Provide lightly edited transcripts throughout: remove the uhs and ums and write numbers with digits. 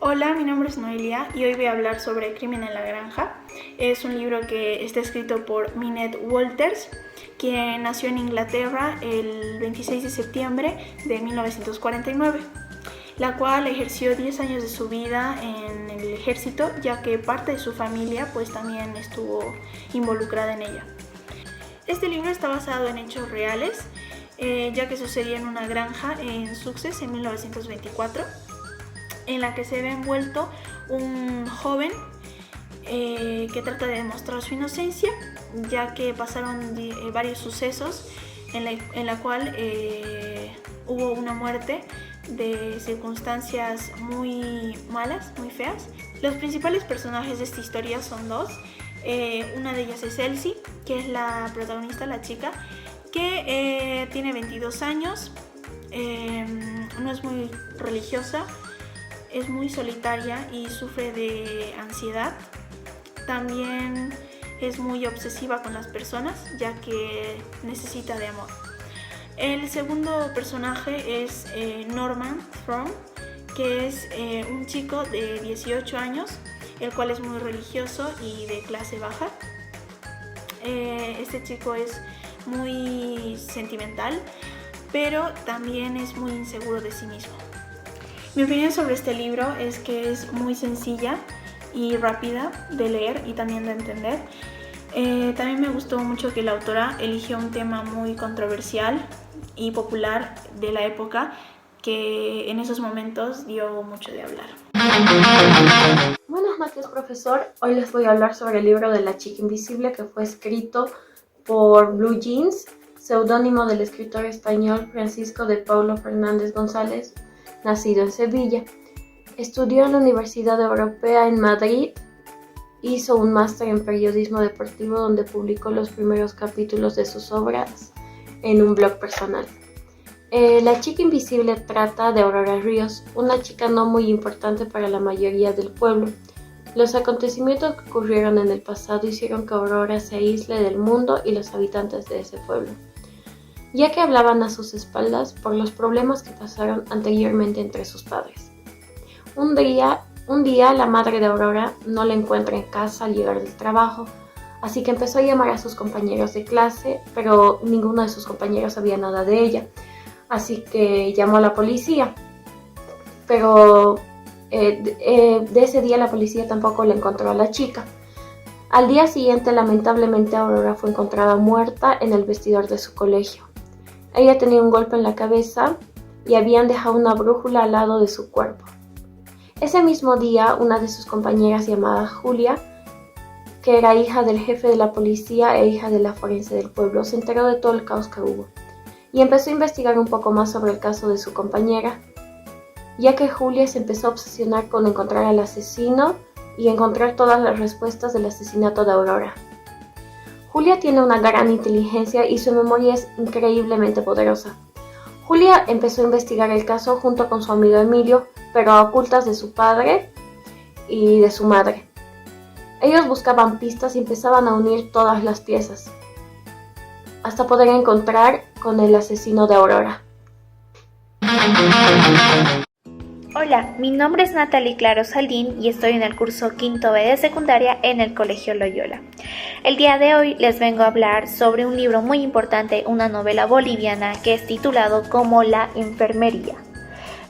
Hola, mi nombre es Noelia y hoy voy a hablar sobre Crimen en la Granja. Es un libro que está escrito por Minette Walters, quien nació en Inglaterra el 26 de septiembre de 1949, la cual ejerció 10 años de su vida en el ejército, ya que parte de su familia pues también estuvo involucrada en ella. Este libro está basado en hechos reales, ya que sucedía en una granja en Sussex en 1924, en la que se ve envuelto un joven que trata de demostrar su inocencia, ya que pasaron varios sucesos en la cual hubo una muerte de circunstancias muy malas, muy feas. Los principales personajes de esta historia son dos. Una de ellas es Elsie, que es la protagonista, la chica, que tiene 22 años, no es muy religiosa, es muy solitaria y sufre de ansiedad. También es muy obsesiva con las personas, ya que necesita de amor. El segundo personaje es Norman Thorne, que es un chico de 18 años, el cual es muy religioso y de clase baja. Este chico es muy sentimental, pero también es muy inseguro de sí mismo. Mi opinión sobre este libro es que es muy sencilla y rápida de leer y también de entender. También me gustó mucho que la autora eligió un tema muy controversial y popular de la época, que en esos momentos dio mucho de hablar. Buenas noches, profesor. Hoy les voy a hablar sobre el libro de La chica invisible, que fue escrito por Blue Jeans, seudónimo del escritor español Francisco de Paulo Fernández González, nacido en Sevilla. Estudió en la Universidad Europea en Madrid, hizo un máster en periodismo deportivo donde publicó los primeros capítulos de sus obras en un blog personal. La chica invisible trata de Aurora Ríos, una chica no muy importante para la mayoría del pueblo. Los acontecimientos que ocurrieron en el pasado hicieron que Aurora se aísle del mundo y los habitantes de ese pueblo, ya que hablaban a sus espaldas por los problemas que pasaron anteriormente entre sus padres. Un día la madre de Aurora no la encuentra en casa al llegar del trabajo, así que empezó a llamar a sus compañeros de clase, pero ninguno de sus compañeros sabía nada de ella, así que llamó a la policía. Pero de ese día la policía tampoco le encontró a la chica. Al día siguiente, lamentablemente, Aurora fue encontrada muerta en el vestidor de su colegio. Ella tenía un golpe en la cabeza y habían dejado una brújula al lado de su cuerpo. Ese mismo día, una de sus compañeras llamada Julia, que era hija del jefe de la policía e hija de la forense del pueblo, se enteró de todo el caos que hubo y empezó a investigar un poco más sobre el caso de su compañera, ya que Julia se empezó a obsesionar con encontrar al asesino y encontrar todas las respuestas del asesinato de Aurora. Julia tiene una gran inteligencia y su memoria es increíblemente poderosa. Julia empezó a investigar el caso junto con su amigo Emilio, pero a ocultas de su padre y de su madre. Ellos buscaban pistas y empezaban a unir todas las piezas, hasta poder encontrar con el asesino de Aurora. Hola, mi nombre es Natalie Claro Saldín y estoy en el curso quinto B de secundaria en el Colegio Loyola. El día de hoy les vengo a hablar sobre un libro muy importante, una novela boliviana que es titulado como La Enfermería.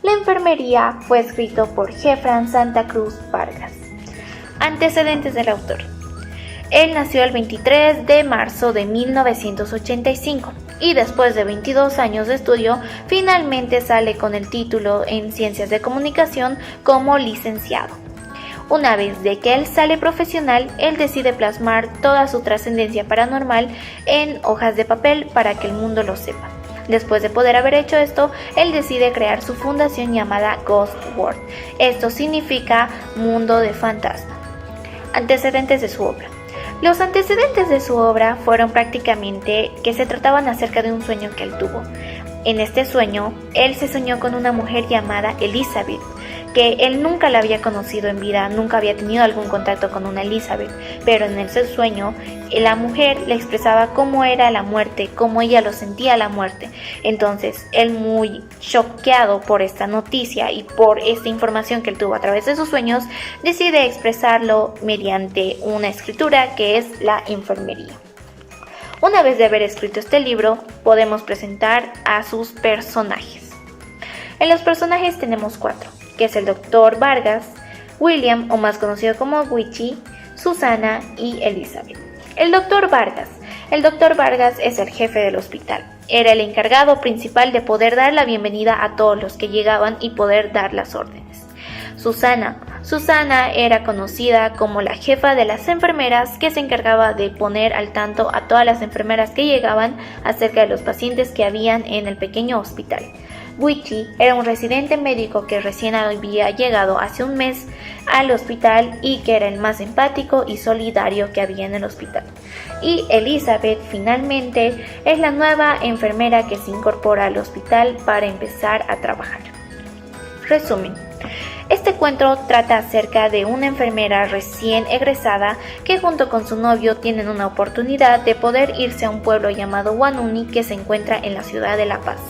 La Enfermería fue escrito por Jefran Santa Cruz Vargas. Antecedentes del autor. Él nació el 23 de marzo de 1985 y después de 22 años de estudio, finalmente sale con el título en Ciencias de Comunicación como licenciado. Una vez de que él sale profesional, él decide plasmar toda su trascendencia paranormal en hojas de papel para que el mundo lo sepa. Después de poder haber hecho esto, él decide crear su fundación llamada Ghost World. Esto significa mundo de fantasma. Antecedentes de su obra. Los antecedentes de su obra fueron prácticamente que se trataban acerca de un sueño que él tuvo. En este sueño, él se soñó con una mujer llamada Elizabeth, que él nunca la había conocido en vida, nunca había tenido algún contacto con una Elizabeth, pero en ese sueño la mujer le expresaba cómo era la muerte, cómo ella lo sentía la muerte. Entonces él, muy choqueado por esta noticia y por esta información que él tuvo a través de sus sueños, decide expresarlo mediante una escritura que es la enfermería. Una vez de haber escrito este libro, podemos presentar a sus personajes. En los personajes tenemos 4, que es el Dr. Vargas, William, o más conocido como Witchy, Susana y Elizabeth. El Dr. Vargas. El Dr. Vargas es el jefe del hospital. Era el encargado principal de poder dar la bienvenida a todos los que llegaban y poder dar las órdenes. Susana era conocida como la jefa de las enfermeras, que se encargaba de poner al tanto a todas las enfermeras que llegaban acerca de los pacientes que habían en el pequeño hospital. Witchy era un residente médico que recién había llegado hace un mes al hospital y que era el más empático y solidario que había en el hospital. Y Elizabeth, finalmente, es la nueva enfermera que se incorpora al hospital para empezar a trabajar. Resumen. Este cuento trata acerca de una enfermera recién egresada que junto con su novio tienen una oportunidad de poder irse a un pueblo llamado Huanuni, que se encuentra en la ciudad de La Paz.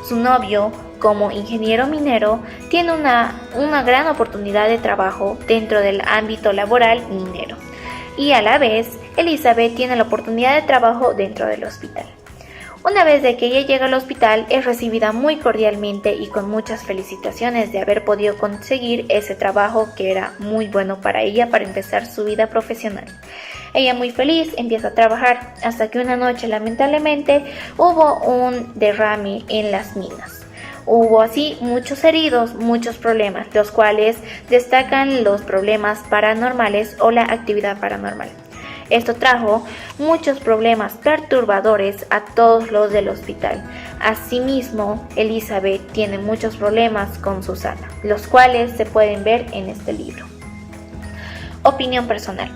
Su novio, como ingeniero minero, tiene una gran oportunidad de trabajo dentro del ámbito laboral minero. Y a la vez, Elizabeth tiene la oportunidad de trabajo dentro del hospital. Una vez de que ella llega al hospital, es recibida muy cordialmente y con muchas felicitaciones de haber podido conseguir ese trabajo que era muy bueno para ella para empezar su vida profesional. Ella, muy feliz, empieza a trabajar hasta que una noche, lamentablemente, hubo un derrame en las minas. Hubo así muchos heridos, muchos problemas, los cuales destacan los problemas paranormales o la actividad paranormal. Esto trajo muchos problemas perturbadores a todos los del hospital. Asimismo, Elizabeth tiene muchos problemas con Susana, los cuales se pueden ver en este libro. Opinión personal.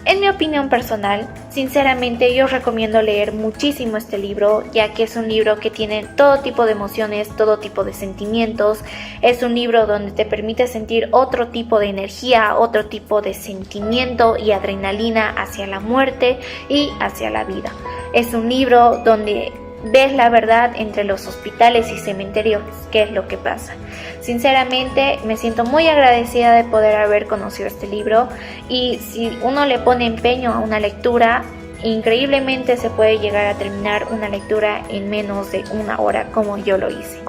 En mi opinión personal, sinceramente yo recomiendo leer muchísimo este libro, ya que es un libro que tiene todo tipo de emociones, todo tipo de sentimientos. Es un libro donde te permite sentir otro tipo de energía, otro tipo de sentimiento y adrenalina hacia la muerte y hacia la vida. Es un libro donde ves la verdad entre los hospitales y cementerios, qué es lo que pasa. Sinceramente me siento muy agradecida de poder haber conocido este libro, y si uno le pone empeño a una lectura, increíblemente se puede llegar a terminar una lectura en menos de 1 hora, como yo lo hice.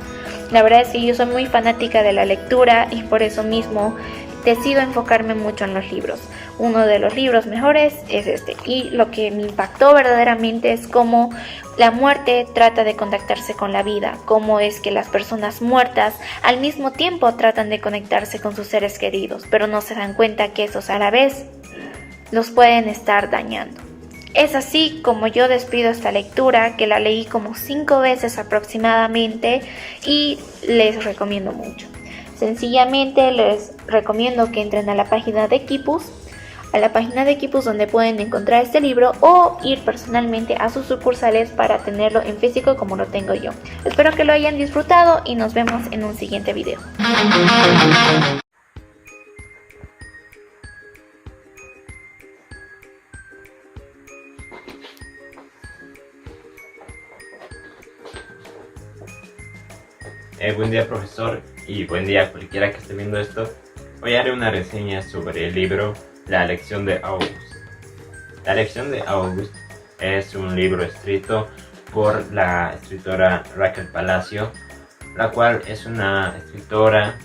La verdad es que yo soy muy fanática de la lectura y por eso mismo decido enfocarme mucho en los libros. Uno de los libros mejores es este, y lo que me impactó verdaderamente es cómo la muerte trata de contactarse con la vida, cómo es que las personas muertas al mismo tiempo tratan de conectarse con sus seres queridos, pero no se dan cuenta que esos a la vez los pueden estar dañando. Es así como yo despido esta lectura, que la leí como 5 veces aproximadamente y les recomiendo mucho. Sencillamente les recomiendo que entren a la página de Kipus, donde pueden encontrar este libro, o ir personalmente a sus sucursales para tenerlo en físico como lo tengo yo. Espero que lo hayan disfrutado y nos vemos en un siguiente video. Buen día, profesor, y buen día a cualquiera que esté viendo esto. Hoy haré una reseña sobre el libro La lección de August. La lección de August es un libro escrito por la escritora Raquel Palacio, la cual es una escritora,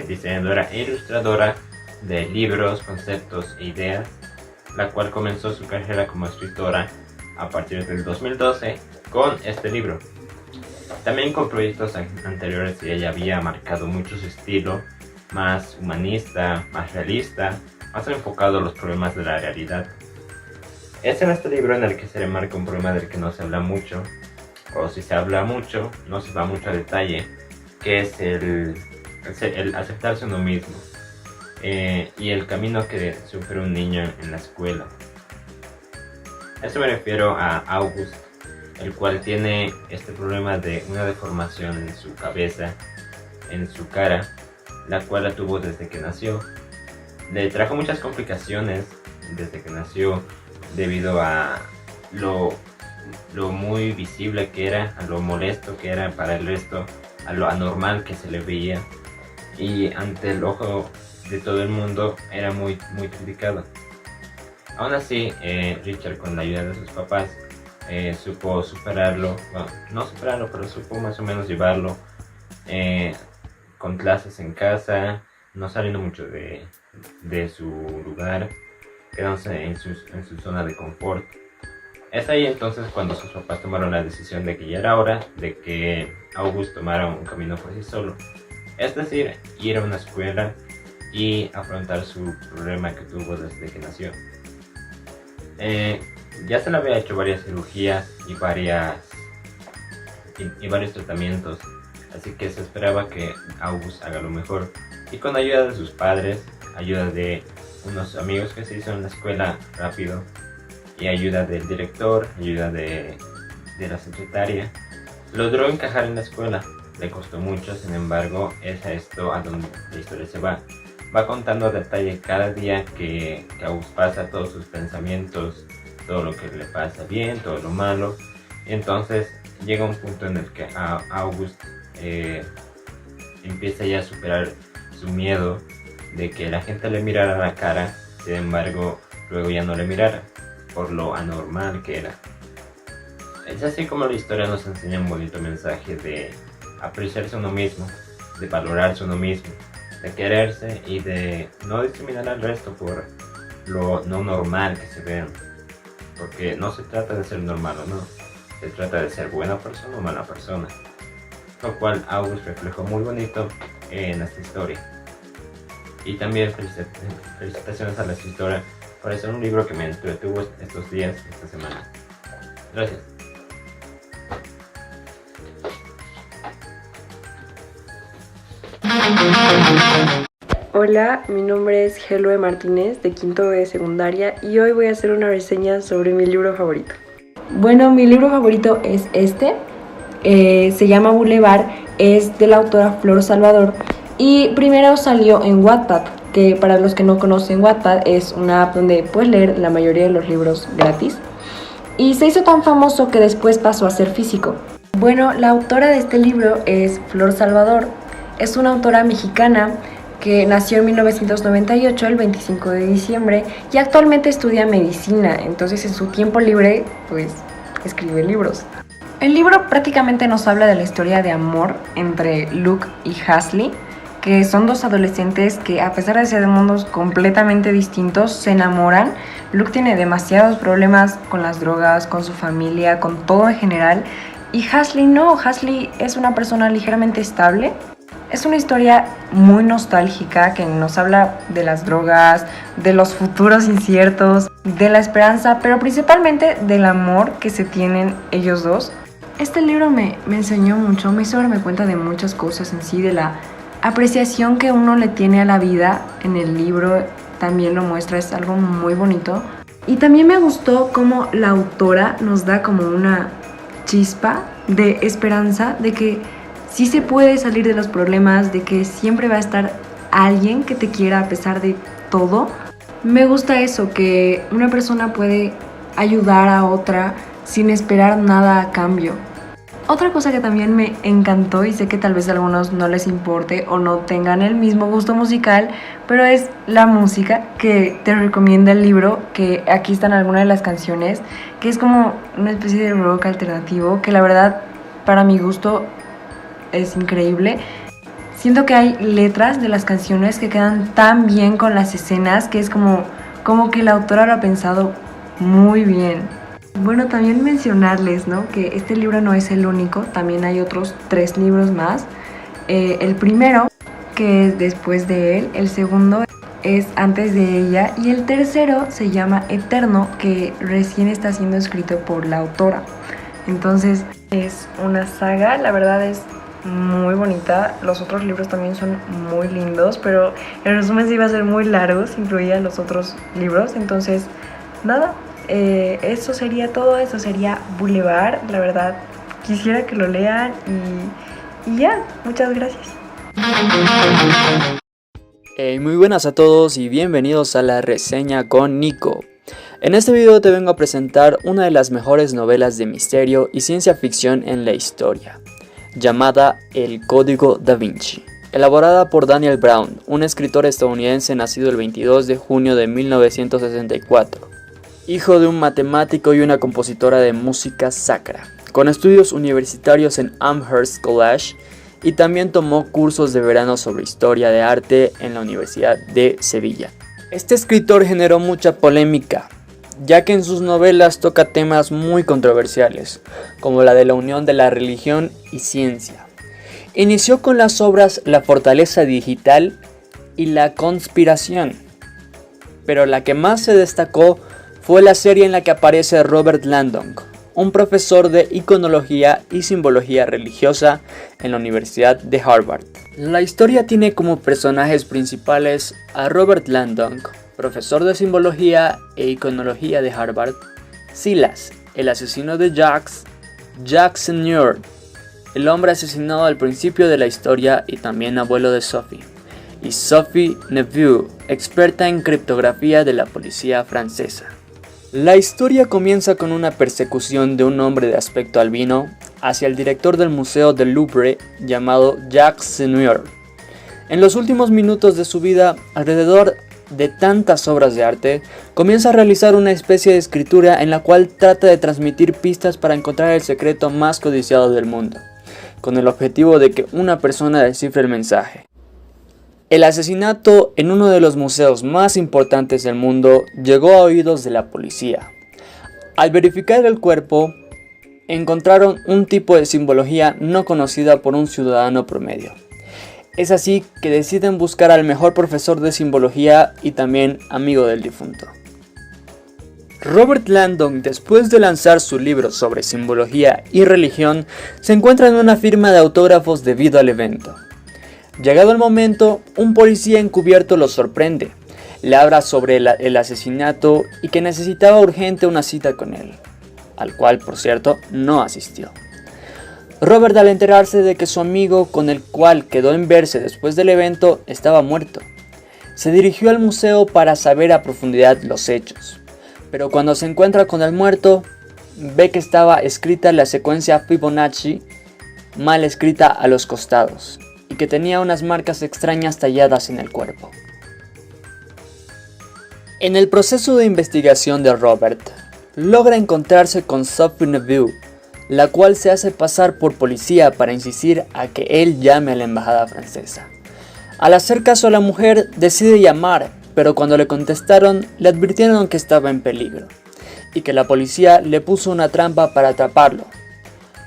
diseñadora e ilustradora de libros, conceptos e ideas, la cual comenzó su carrera como escritora a partir del 2012 con este libro. También con proyectos anteriores ella había marcado mucho su estilo, más humanista, más realista, más enfocado a los problemas de la realidad. Es en este libro en el que se remarca un problema del que no se habla mucho, o si se habla mucho, no se va mucho a detalle, que es el aceptarse uno mismo, y el camino que sufre un niño en la escuela. A eso me refiero a August, el cual tiene este problema de una deformación en su cabeza, en su cara, la cual la tuvo desde que nació. Le trajo muchas complicaciones desde que nació debido a lo muy visible que era, a lo molesto que era para el resto, a lo anormal que se le veía, y ante el ojo de todo el mundo era muy criticado. Aún así, Richard, con la ayuda de sus papás, supo superarlo, bueno, no superarlo, pero supo más o menos llevarlo, con clases en casa, no saliendo mucho de su lugar, quedándose en su zona de confort. Es ahí entonces cuando sus papás tomaron la decisión de que ya era hora de que August tomara un camino por sí solo, es decir, ir a una escuela y afrontar su problema que tuvo desde que nació. Ya se le había hecho varias cirugías y varios tratamientos, así que se esperaba que August haga lo mejor, y con ayuda de sus padres, ayuda de unos amigos que se hizo en la escuela rápido, y ayuda del director, ayuda de la secretaria, logró encajar en la escuela. Le costó mucho, sin embargo, es a esto a donde la historia se va. Va contando a detalle cada día que August pasa, todos sus pensamientos, todo lo que le pasa bien, todo lo malo. Y entonces llega un punto en el que August empieza ya a superar su miedo de que la gente le mirara a la cara, sin embargo, luego ya no le mirara, por lo anormal que era. Es así como la historia nos enseña un bonito mensaje de apreciarse a uno mismo, de valorarse a uno mismo, de quererse y de no discriminar al resto por lo no normal que se vean, porque no se trata de ser normal o no, se trata de ser buena persona o mala persona, lo cual August reflejó muy bonito en esta historia. Y también felicitaciones a la escritora por hacer un libro que me entretuvo estos días, esta semana. Gracias. Hola, mi nombre es Helue Martínez de quinto B de secundaria y hoy voy a hacer una reseña sobre mi libro favorito. Bueno, mi libro favorito es este, se llama Boulevard, es de la autora Flor Salvador y primero salió en Wattpad, que para los que no conocen Wattpad es una app donde puedes leer la mayoría de los libros gratis, y se hizo tan famoso que después pasó a ser físico. Bueno, la autora de este libro es Flor Salvador, es una autora mexicana que nació en 1998, el 25 de diciembre, y actualmente estudia medicina, entonces en su tiempo libre, pues, escribe libros. El libro prácticamente nos habla de la historia de amor entre Luke y Hasley, que son dos adolescentes que, a pesar de ser de mundos completamente distintos, se enamoran. Luke tiene demasiados problemas con las drogas, con su familia, con todo en general, y Hasley no, Hasley es una persona ligeramente estable. Es una historia muy nostálgica que nos habla de las drogas, de los futuros inciertos, de la esperanza, pero principalmente del amor que se tienen ellos dos. Este libro me enseñó mucho, me hizo darme cuenta de muchas cosas en sí, de la apreciación que uno le tiene a la vida. En el libro también lo muestra, es algo muy bonito. Y también me gustó cómo la autora nos da como una chispa de esperanza, de que sí se puede salir de los problemas, de que siempre va a estar alguien que te quiera a pesar de todo. Me gusta eso, que una persona puede ayudar a otra sin esperar nada a cambio. Otra cosa que también me encantó, y sé que tal vez a algunos no les importe o no tengan el mismo gusto musical, pero es la música que te recomienda el libro, que aquí están algunas de las canciones, que es como una especie de rock alternativo, que la verdad, para mi gusto, es increíble. Siento que hay letras de las canciones que quedan tan bien con las escenas, que es como que la autora lo ha pensado muy bien. Bueno, también mencionarles, ¿no?, que este libro no es el único, también hay otros 3 libros más. El primero, que es después de él, el segundo es antes de ella, y el tercero se llama Eterno, que recién está siendo escrito por la autora. Entonces es una saga, la verdad es muy bonita. Los otros libros también son muy lindos, pero el resumen sí iba a ser muy largo si incluía los otros libros. Entonces, nada, eso sería todo, eso sería Boulevard. La verdad, quisiera que lo lean y ya, muchas gracias. Muy buenas a todos y bienvenidos a la reseña con Nico. En este video te vengo a presentar una de las mejores novelas de misterio y ciencia ficción en la historia, llamada El Código Da Vinci, elaborada por Daniel Brown, un escritor estadounidense nacido el 22 de junio de 1964, hijo de un matemático y una compositora de música sacra, con estudios universitarios en Amherst College, y también tomó cursos de verano sobre historia de arte en la Universidad de Sevilla. Este escritor generó mucha polémica, ya que en sus novelas toca temas muy controversiales, como la de la unión de la religión y ciencia. Inició con las obras La fortaleza digital y La conspiración, pero la que más se destacó fue la serie en la que aparece Robert Langdon, un profesor de iconología y simbología religiosa en la Universidad de Harvard. La historia tiene como personajes principales a Robert Langdon, profesor de simbología e iconología de Harvard; Silas, el asesino de Jacques Senior, el hombre asesinado al principio de la historia y también abuelo de Sophie; y Sophie Neveu, experta en criptografía de la policía francesa. La historia comienza con una persecución de un hombre de aspecto albino hacia el director del Museo del Louvre llamado Jacques Senior. En los últimos minutos de su vida, alrededor de tantas obras de arte, comienza a realizar una especie de escritura en la cual trata de transmitir pistas para encontrar el secreto más codiciado del mundo, con el objetivo de que una persona descifre el mensaje. El asesinato en uno de los museos más importantes del mundo llegó a oídos de la policía. Al verificar el cuerpo, encontraron un tipo de simbología no conocida por un ciudadano promedio. Es así que deciden buscar al mejor profesor de simbología y también amigo del difunto. Robert Langdon, después de lanzar su libro sobre simbología y religión, se encuentra en una firma de autógrafos debido al evento. Llegado el momento, un policía encubierto lo sorprende, le habla sobre el asesinato y que necesitaba urgente una cita con él, al cual, por cierto, no asistió. Robert, al enterarse de que su amigo, con el cual quedó en verse después del evento, estaba muerto, se dirigió al museo para saber a profundidad los hechos, pero cuando se encuentra con el muerto, ve que estaba escrita la secuencia Fibonacci mal escrita a los costados, y que tenía unas marcas extrañas talladas en el cuerpo. En el proceso de investigación de Robert, logra encontrarse con Sophie Neveu, la cual se hace pasar por policía para insistir a que él llame a la embajada francesa. Al hacer caso a la mujer, decide llamar, pero cuando le contestaron, le advirtieron que estaba en peligro, y que la policía le puso una trampa para atraparlo,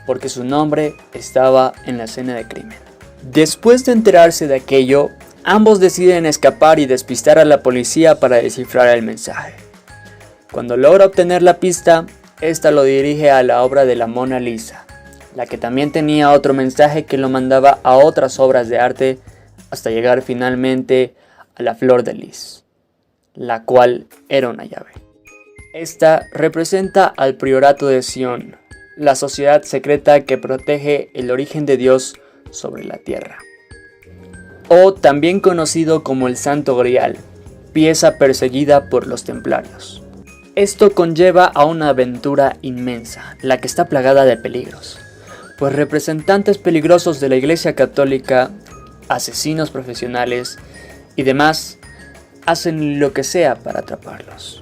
porque su nombre estaba en la escena de crimen. Después de enterarse de aquello, ambos deciden escapar y despistar a la policía para descifrar el mensaje. Cuando logra obtener la pista, esta lo dirige a la obra de la Mona Lisa, la que también tenía otro mensaje que lo mandaba a otras obras de arte hasta llegar finalmente a la Flor de Lis, la cual era una llave. Esta representa al Priorato de Sion, la sociedad secreta que protege el origen de Dios sobre la tierra, o también conocido como el Santo Grial, pieza perseguida por los templarios. Esto conlleva a una aventura inmensa, la que está plagada de peligros, pues representantes peligrosos de la Iglesia Católica, asesinos profesionales y demás hacen lo que sea para atraparlos,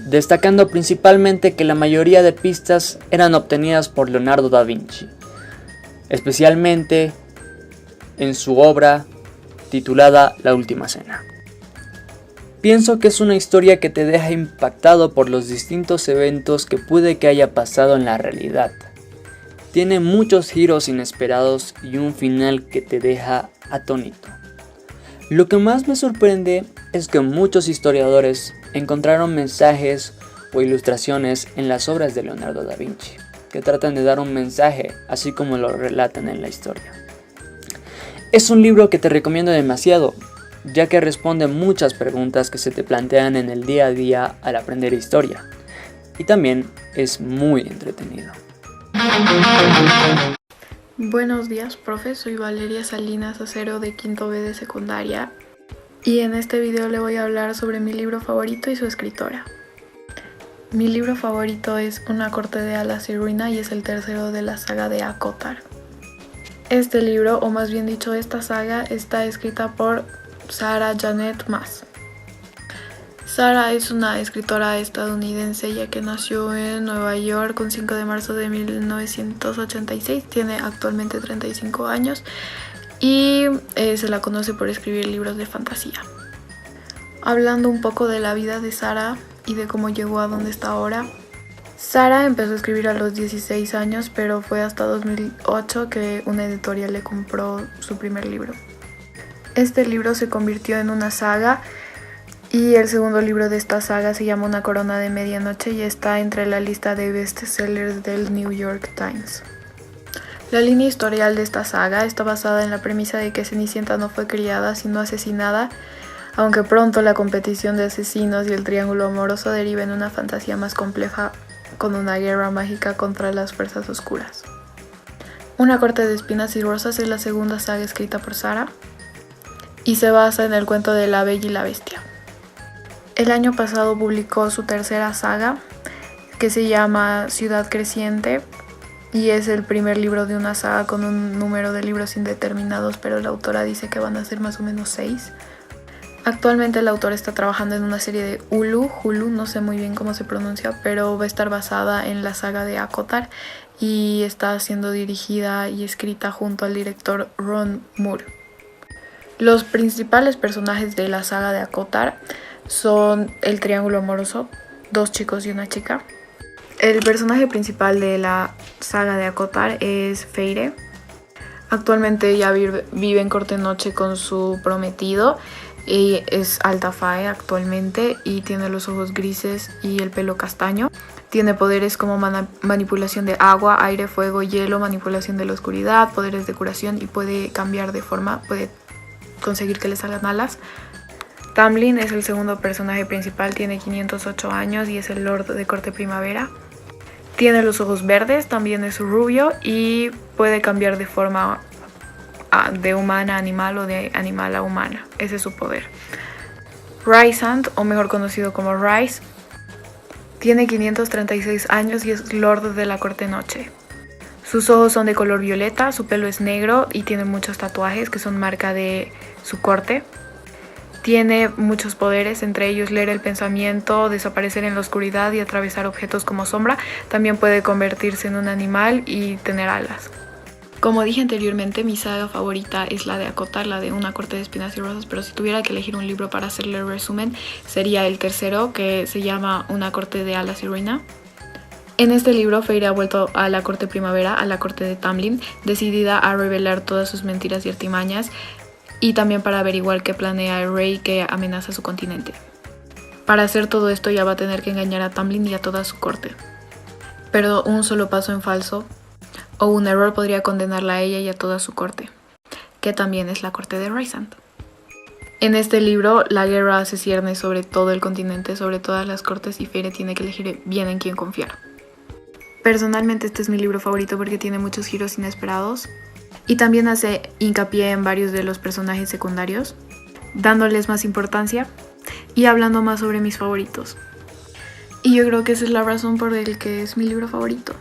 destacando principalmente que la mayoría de pistas eran obtenidas por Leonardo da Vinci, especialmente en su obra titulada La Última Cena. Pienso que es una historia que te deja impactado por los distintos eventos que puede que haya pasado en la realidad. Tiene muchos giros inesperados y un final que te deja atónito. Lo que más me sorprende es que muchos historiadores encontraron mensajes o ilustraciones en las obras de Leonardo da Vinci, que tratan de dar un mensaje, así como lo relatan en la historia. Es un libro que te recomiendo demasiado, ya que responde muchas preguntas que se te plantean en el día a día al aprender historia, y también es muy entretenido. Buenos días, profe. Soy Valeria Salinas Acero de quinto B de secundaria y en este video le voy a hablar sobre mi libro favorito y su escritora. Mi libro favorito es Una corte de alas y ruina y es el tercero de la saga de ACOTAR. Este libro, o más bien dicho esta saga, está escrita por Sarah Janet Maas. Sarah es una escritora estadounidense ya que nació en Nueva York un 5 de marzo de 1986, tiene actualmente 35 años y se la conoce por escribir libros de fantasía. Hablando un poco de la vida de Sarah y de cómo llegó a donde está ahora. Sarah empezó a escribir a los 16 años, pero fue hasta 2008 que una editorial le compró su primer libro. Este libro se convirtió en una saga y el segundo libro de esta saga se llama Una corona de medianoche y está entre la lista de bestsellers del New York Times. La línea historial de esta saga está basada en la premisa de que Cenicienta no fue criada sino asesinada, aunque pronto la competición de asesinos y el triángulo amoroso deriva en una fantasía más compleja con una guerra mágica contra las fuerzas oscuras. Una corte de espinas y rosas es la segunda saga escrita por Sarah y se basa en el cuento de La Bella y la Bestia. El año pasado publicó su tercera saga, que se llama Ciudad Creciente, y es el primer libro de una saga con un número de libros indeterminados, pero la autora dice que van a ser más o menos 6. Actualmente el autor está trabajando en una serie de Hulu, no sé muy bien cómo se pronuncia, pero va a estar basada en la saga de ACOTAR y está siendo dirigida y escrita junto al director Ron Moore. Los principales personajes de la saga de ACOTAR son el triángulo amoroso, 2 chicos y una chica. El personaje principal de la saga de ACOTAR es Feire. Actualmente ella vive en corte noche con su prometido. Es alta fae actualmente y tiene los ojos grises y el pelo castaño. Tiene poderes como manipulación de agua, aire, fuego, hielo, manipulación de la oscuridad, poderes de curación y puede cambiar de forma, puede conseguir que le salgan alas. Tamlin es el segundo personaje principal, tiene 508 años y es el Lord de Corte Primavera. Tiene los ojos verdes, también es rubio y puede cambiar de forma de humana a animal o de animal a humana. Ese es su poder. Rysand, o mejor conocido como Rhys, tiene 536 años y es Lord de la Corte Noche. Sus ojos son de color violeta, su pelo es negro y tiene muchos tatuajes que son marca de su corte. Tiene muchos poderes, entre ellos leer el pensamiento, desaparecer en la oscuridad y atravesar objetos como sombra. También puede convertirse en un animal y tener alas. Como dije anteriormente, mi saga favorita es la de ACOTAR, la de Una corte de espinas y rosas, pero si tuviera que elegir un libro para hacerle el resumen, sería el tercero, que se llama Una corte de alas y ruina. En este libro, Feire ha vuelto a la corte primavera, a la corte de Tamlin, decidida a revelar todas sus mentiras y artimañas, y también para averiguar qué planea el rey que amenaza su continente. Para hacer todo esto ya va a tener que engañar a Tamlin y a toda su corte. Pero un solo paso en falso o un error podría condenarla a ella y a toda su corte, que también es la corte de Rysand. En este libro, la guerra se cierne sobre todo el continente, sobre todas las cortes, y Feire tiene que elegir bien en quién confiar. Personalmente este es mi libro favorito porque tiene muchos giros inesperados y también hace hincapié en varios de los personajes secundarios, dándoles más importancia y hablando más sobre mis favoritos. Y yo creo que esa es la razón por la que es mi libro favorito.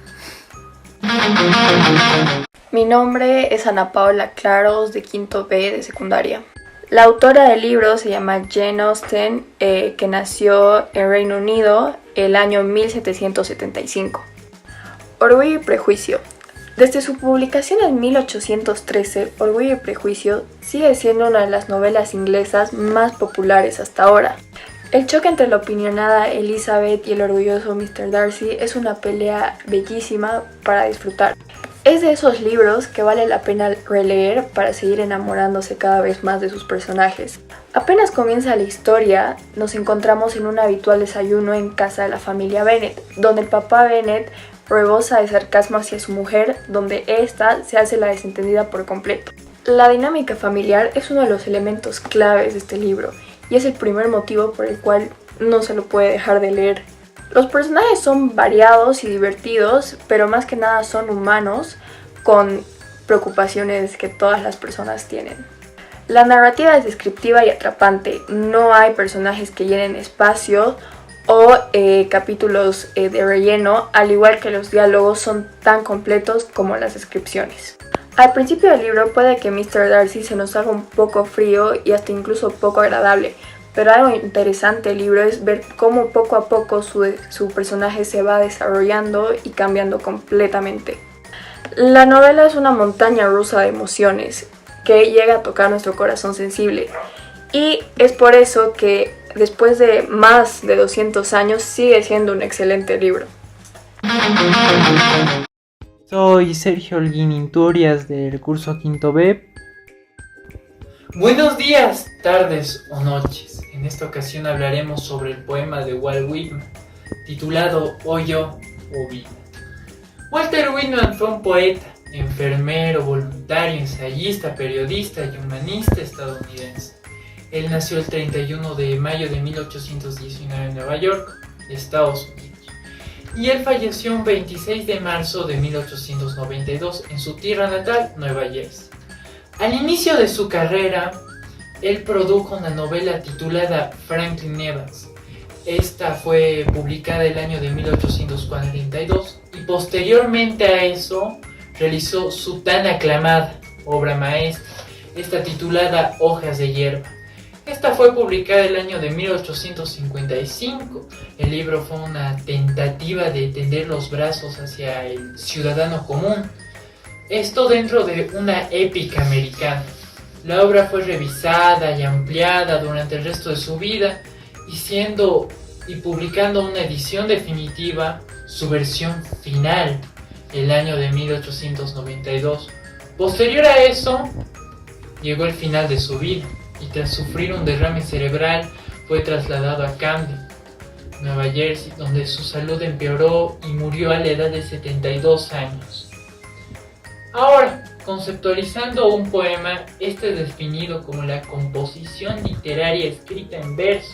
Mi nombre es Ana Paula Claros, de quinto B de secundaria. La autora del libro se llama Jane Austen, que nació en Reino Unido el año 1775. Orgullo y Prejuicio. Desde su publicación en 1813, Orgullo y Prejuicio sigue siendo una de las novelas inglesas más populares hasta ahora. El choque entre la opinionada Elizabeth y el orgulloso Mr. Darcy es una pelea bellísima para disfrutar. Es de esos libros que vale la pena releer para seguir enamorándose cada vez más de sus personajes. Apenas comienza la historia, nos encontramos en un habitual desayuno en casa de la familia Bennet, donde el papá Bennet rebosa de sarcasmo hacia su mujer, donde ésta se hace la desentendida por completo. La dinámica familiar es uno de los elementos claves de este libro y es el primer motivo por el cual no se lo puede dejar de leer. Los personajes son variados y divertidos, pero más que nada son humanos, con preocupaciones que todas las personas tienen. La narrativa es descriptiva y atrapante, no hay personajes que llenen espacio o capítulos de relleno, al igual que los diálogos son tan completos como las descripciones. Al principio del libro puede que Mr. Darcy se nos haga un poco frío y hasta incluso poco agradable, pero algo interesante del libro es ver cómo poco a poco su personaje se va desarrollando y cambiando completamente. La novela es una montaña rusa de emociones que llega a tocar nuestro corazón sensible y es por eso que después de más de 200 años sigue siendo un excelente libro. Soy Sergio Holguín Inturias del curso Quinto B. Buenos días, tardes o noches. En esta ocasión hablaremos sobre el poema de Walt Whitman, titulado Yo o Vida. Walter Whitman fue un poeta, enfermero, voluntario, ensayista, periodista y humanista estadounidense. Él nació el 31 de mayo de 1819 en Nueva York, Estados Unidos. Y él falleció un 26 de marzo de 1892 en su tierra natal, Nueva Jersey. Al inicio de su carrera, él produjo una novela titulada Franklin Evans. Esta fue publicada el año de 1842 y posteriormente a eso realizó su tan aclamada obra maestra, esta titulada Hojas de hierba. Esta fue publicada el año de 1855. El libro fue una tentativa de tender los brazos hacia el ciudadano común. Esto dentro de una épica americana. La obra fue revisada y ampliada durante el resto de su vida y publicando una edición definitiva, su versión final, el año de 1892. Posterior a eso, llegó el final de su vida y tras sufrir un derrame cerebral fue trasladado a Camden, Nueva Jersey, donde su salud empeoró y murió a la edad de 72 años. Ahora, conceptualizando un poema, este es definido como la composición literaria escrita en verso,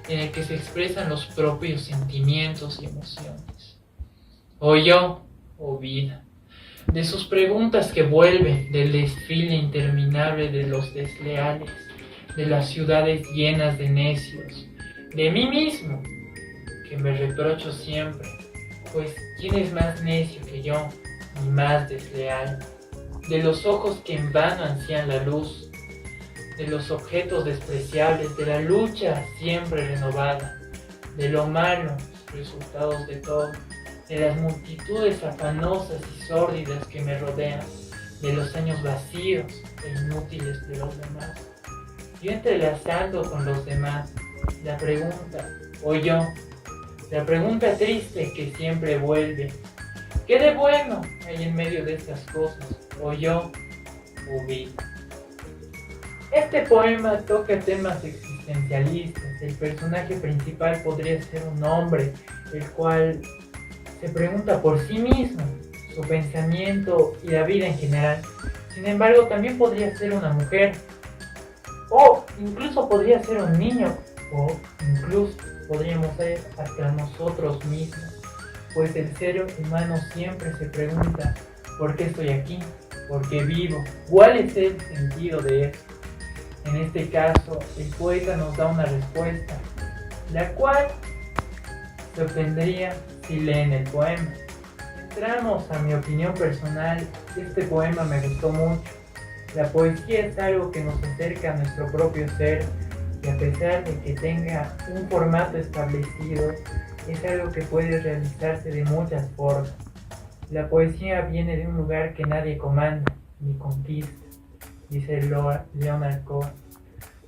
en el que se expresan los propios sentimientos y emociones. Yo o vida. De sus preguntas que vuelven, del desfile interminable de los desleales, de las ciudades llenas de necios, de mí mismo, que me reprocho siempre, pues ¿quién es más necio que yo, y más desleal? De los ojos que en vano ansían la luz, de los objetos despreciables, de la lucha siempre renovada, de lo malo, resultados de todo, de las multitudes afanosas y sórdidas que me rodean, de los años vacíos e inútiles de los demás. Yo entrelazando con los demás, la pregunta, yo, la pregunta triste que siempre vuelve, ¿qué de bueno hay en medio de estas cosas? Yo o vida. Este poema toca temas existencialistas. El personaje principal podría ser un hombre, el cual se pregunta por sí mismo, su pensamiento y la vida en general. Sin embargo, también podría ser una mujer, o incluso podría ser un niño, o incluso podríamos ser hasta nosotros mismos, pues el ser humano siempre se pregunta, ¿por qué estoy aquí? ¿Por qué vivo? ¿Cuál es el sentido de esto? En este caso, el poeta nos da una respuesta, la cual se obtendría si leen el poema. Entramos a mi opinión personal, este poema me gustó mucho. La poesía es algo que nos acerca a nuestro propio ser y a pesar de que tenga un formato establecido, es algo que puede realizarse de muchas formas. La poesía viene de un lugar que nadie comanda ni conquista, dice Leonard Cohen.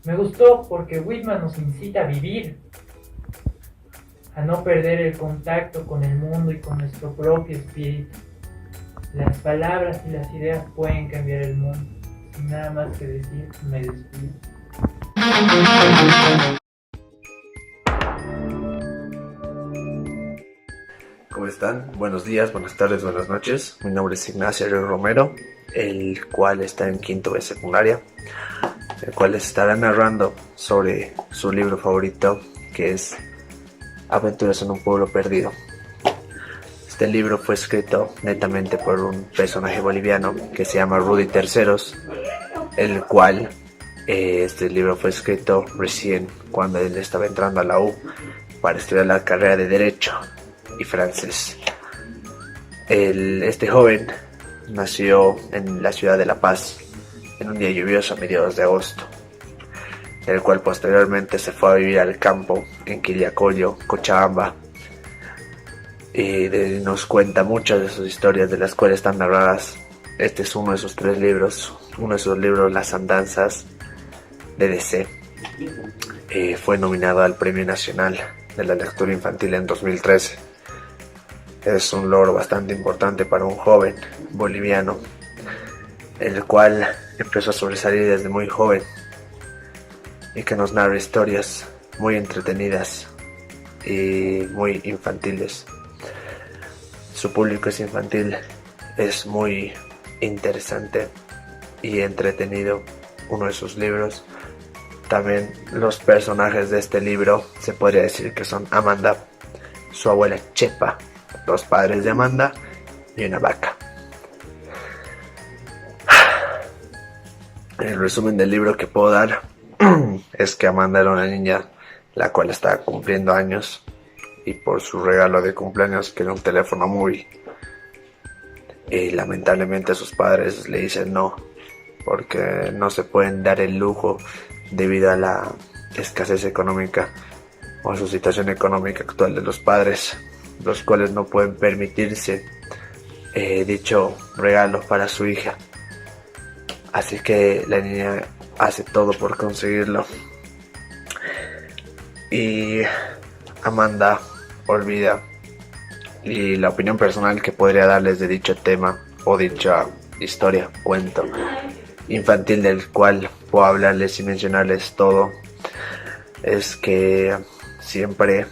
Me gustó porque Whitman nos incita a vivir, a no perder el contacto con el mundo y con nuestro propio espíritu. Las palabras y las ideas pueden cambiar el mundo. Sin nada más que decir, me despido. ¿Cómo están? Buenos días, buenas tardes, buenas noches. Mi nombre es Ignacio Romero, el cual está en quinto de secundaria, el cual les estará narrando sobre su libro favorito, que es Aventuras en un pueblo perdido. Este libro fue escrito netamente por un personaje boliviano que se llama Rudy Terceros, el cual este libro fue escrito recién cuando él estaba entrando a la U para estudiar la carrera de Derecho y Francés. Este joven nació en la ciudad de La Paz en un día lluvioso a mediados de agosto, el cual posteriormente se fue a vivir al campo en Quillacollo, Cochabamba, y nos cuenta muchas de sus historias, de las cuales están narradas. Este es uno de sus 3 libros, uno de sus libros, Las Andanzas de DC. Fue nominado al Premio Nacional de la Lectura Infantil en 2013. Es un logro bastante importante para un joven boliviano, el cual empezó a sobresalir desde muy joven y que nos narra historias muy entretenidas y muy infantiles. Su público es infantil, es muy interesante y entretenido uno de sus libros. También los personajes de este libro se podría decir que son Amanda, su abuela Chepa, los padres de Amanda y una vaca. El resumen del libro que puedo dar es que Amanda era una niña la cual estaba cumpliendo años, y por su regalo de cumpleaños, que era un teléfono móvil, lamentablemente sus padres le dicen no, porque no se pueden dar el lujo debido a la escasez económica o a su situación económica actual de los padres, los cuales no pueden permitirse dicho regalo para su hija. Así que la niña hace todo por conseguirlo, y Amanda olvida. Y la opinión personal que podría darles de dicho tema o dicha historia, cuento infantil del cual puedo hablarles y mencionarles todo, es que siempre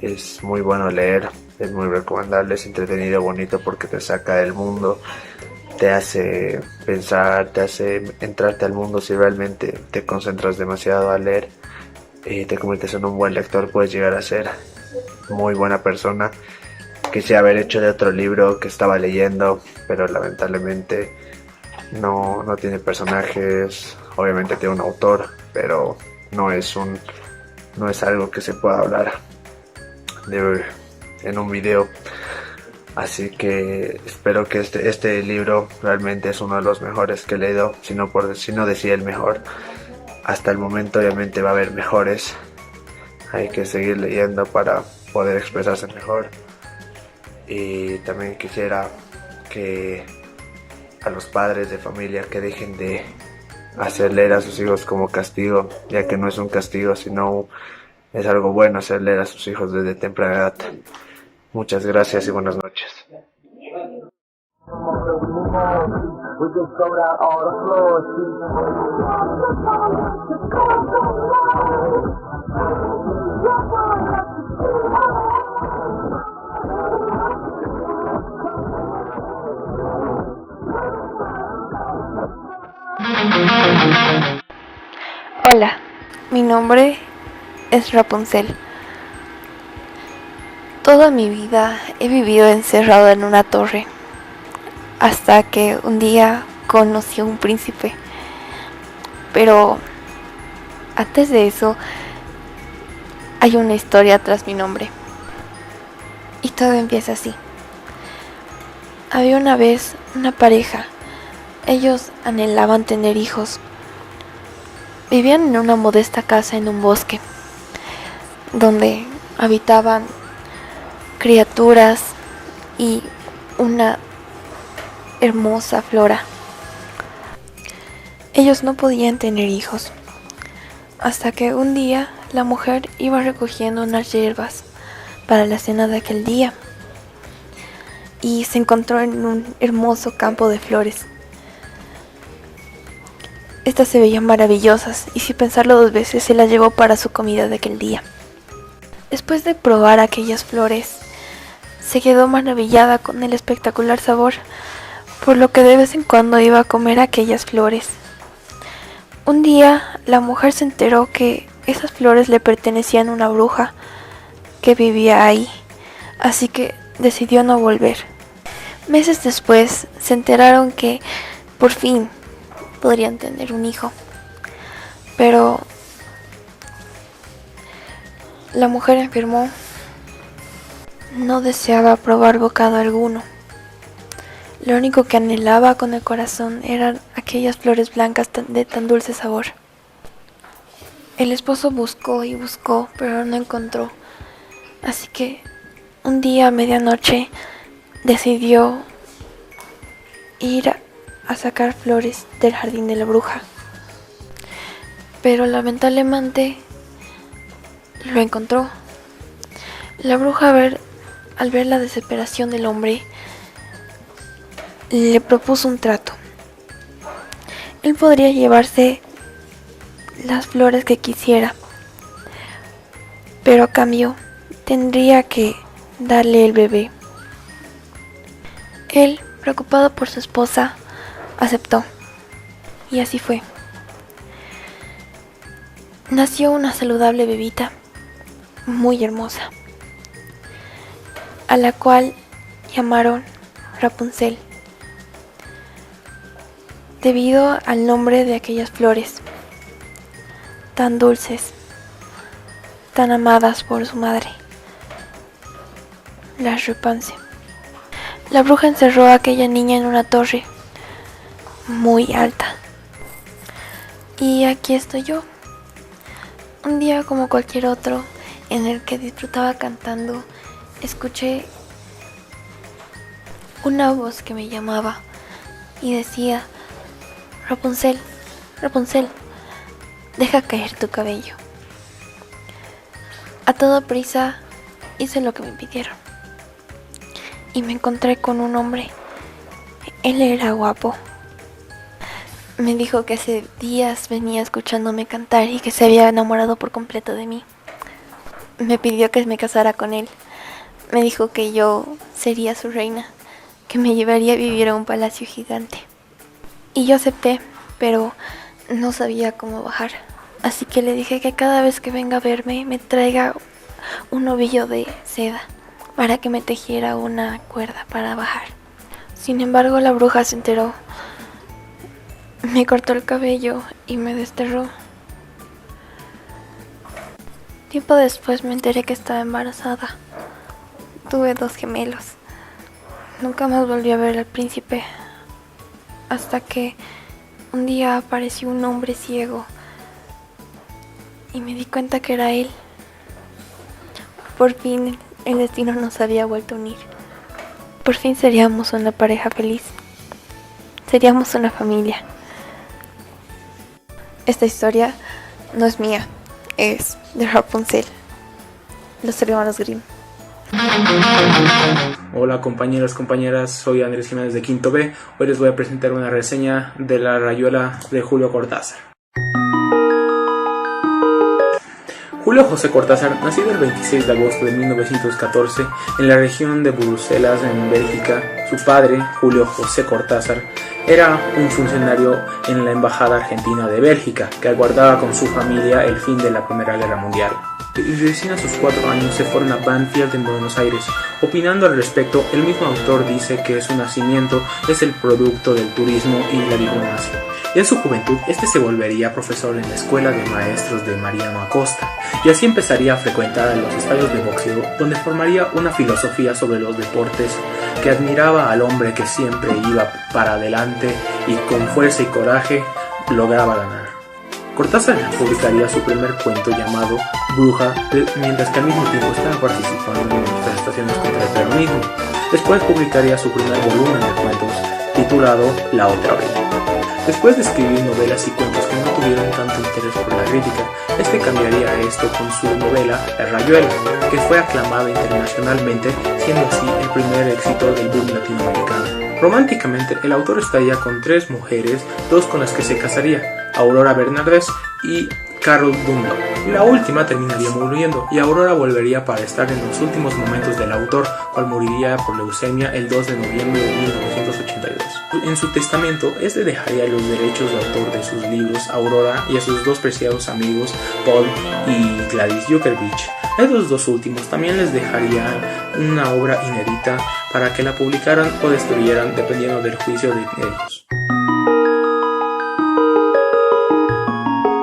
es muy bueno leer, es muy recomendable, es entretenido, bonito, porque te saca del mundo, te hace pensar, te hace entrarte al mundo. Si realmente te concentras demasiado a leer y te conviertes en un buen lector, puedes llegar a ser muy buena persona. Quisiera haber hecho de otro libro que estaba leyendo, pero lamentablemente no tiene personajes. Obviamente tiene un autor, pero no es algo que se pueda hablar en un video. Así que espero que este libro realmente es uno de los mejores que he leído, si no decía el mejor. Hasta el momento obviamente va a haber mejores. Hay que seguir leyendo para poder expresarse mejor. Y también quisiera que a los padres de familia que dejen de hacer leer a sus hijos como castigo, ya que no es un castigo, sino es algo bueno hacer leer a sus hijos desde temprana edad. Muchas gracias y buenas noches. Hola, mi nombre es Rapunzel. Toda mi vida he vivido encerrado en una torre, hasta que un día conocí a un príncipe. Pero antes de eso, hay una historia tras mi nombre. Y todo empieza así. Había una vez una pareja. Ellos anhelaban tener hijos. Vivían en una modesta casa en un bosque, donde habitaban criaturas y una hermosa flora. Ellos no podían tener hijos, hasta que un día la mujer iba recogiendo unas hierbas para la cena de aquel día y se encontró en un hermoso campo de flores. Estas se veían maravillosas y sin pensarlo 2 veces se las llevó para su comida de aquel día. Después de probar aquellas flores, se quedó maravillada con el espectacular sabor, por lo que de vez en cuando iba a comer aquellas flores. Un día la mujer se enteró que esas flores le pertenecían a una bruja que vivía ahí, así que decidió no volver. Meses después se enteraron que por fin podrían tener un hijo, pero la mujer enfermó. No deseaba probar bocado alguno. Lo único que anhelaba con el corazón eran aquellas flores blancas de tan dulce sabor. El esposo buscó y buscó, pero no encontró. Así que un día a medianoche decidió ir a sacar flores del jardín de la bruja. Pero lamentablemente lo encontró. La bruja, al ver la desesperación del hombre, le propuso un trato. Él podría llevarse las flores que quisiera, pero a cambio tendría que darle el bebé. Él, preocupado por su esposa, aceptó. Y así fue. Nació una saludable bebita, muy hermosa, a la cual llamaron Rapunzel, debido al nombre de aquellas flores, tan dulces, tan amadas por su madre, las Rapunzel. La bruja encerró a aquella niña en una torre muy alta. Y aquí estoy yo, un día como cualquier otro, en el que disfrutaba cantando, escuché una voz que me llamaba y decía: Rapunzel, Rapunzel, deja caer tu cabello. A toda prisa hice lo que me pidieron y me encontré con un hombre. Él era guapo. Me dijo que hace días venía escuchándome cantar y que se había enamorado por completo de mí. Me pidió que me casara con él. Me dijo que yo sería su reina, que me llevaría a vivir a un palacio gigante. Y yo acepté, pero no sabía cómo bajar. Así que le dije que cada vez que venga a verme me traiga un ovillo de seda para que me tejiera una cuerda para bajar. Sin embargo, la bruja se enteró. Me cortó el cabello y me desterró. Tiempo después me enteré que estaba embarazada. Tuve 2 gemelos. Nunca más volví a ver al príncipe, hasta que un día apareció un hombre ciego y me di cuenta que era él. Por fin el destino nos había vuelto a unir. Por fin seríamos una pareja feliz. Seríamos una familia. Esta historia no es mía, es de Rapunzel, los hermanos Grimm. Hola compañeros, compañeras, soy Andrés Jiménez de Quinto B. Hoy les voy a presentar una reseña de La Rayuela de Julio Cortázar. Julio José Cortázar, nacido el 26 de agosto de 1914 en la región de Bruselas, en Bélgica. Su padre, Julio José Cortázar, era un funcionario en la Embajada Argentina de Bélgica, que aguardaba con su familia el fin de la Primera Guerra Mundial. Y recién a sus 4 años se fueron a Banfield en Buenos Aires. Opinando al respecto, el mismo autor dice que su nacimiento es el producto del turismo y la diplomacia. Y en su juventud, este se volvería profesor en la Escuela de Maestros de Mariano Acosta, y así empezaría a frecuentar los estadios de boxeo, donde formaría una filosofía sobre los deportes que admiraba al hombre que siempre iba para adelante y con fuerza y coraje lograba ganar. Cortázar publicaría su primer cuento llamado Bruja, mientras que al mismo tiempo estaba participando en manifestaciones contra el peronismo. Después publicaría su primer volumen de cuentos, titulado La Otra Orilla. Después de escribir novelas y cuentos que no tuvieron tanto interés por la crítica, este cambiaría esto con su novela La Rayuela, que fue aclamada internacionalmente, siendo así el primer éxito del boom latinoamericano. Románticamente, el autor estaría con 3 mujeres, 2 con las que se casaría, Aurora Bernardés y Carol Dunlop. La última terminaría muriendo y Aurora volvería para estar en los últimos momentos del autor, cual moriría por leucemia el 2 de noviembre de 1982. En su testamento, este dejaría los derechos de autor de sus libros a Aurora y a sus dos preciados amigos, Paul y Gladys Jukervich. A estos dos últimos también les dejaría una obra inédita para que la publicaran o destruyeran dependiendo del juicio de ellos.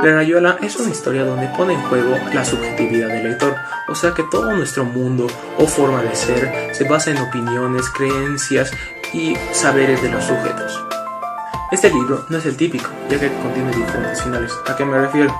La Rayuela es una historia donde pone en juego la subjetividad del lector, o sea que todo nuestro mundo o forma de ser se basa en opiniones, creencias y saberes de los sujetos. Este libro no es el típico, ya que contiene diferentes finales. ¿A qué me refiero?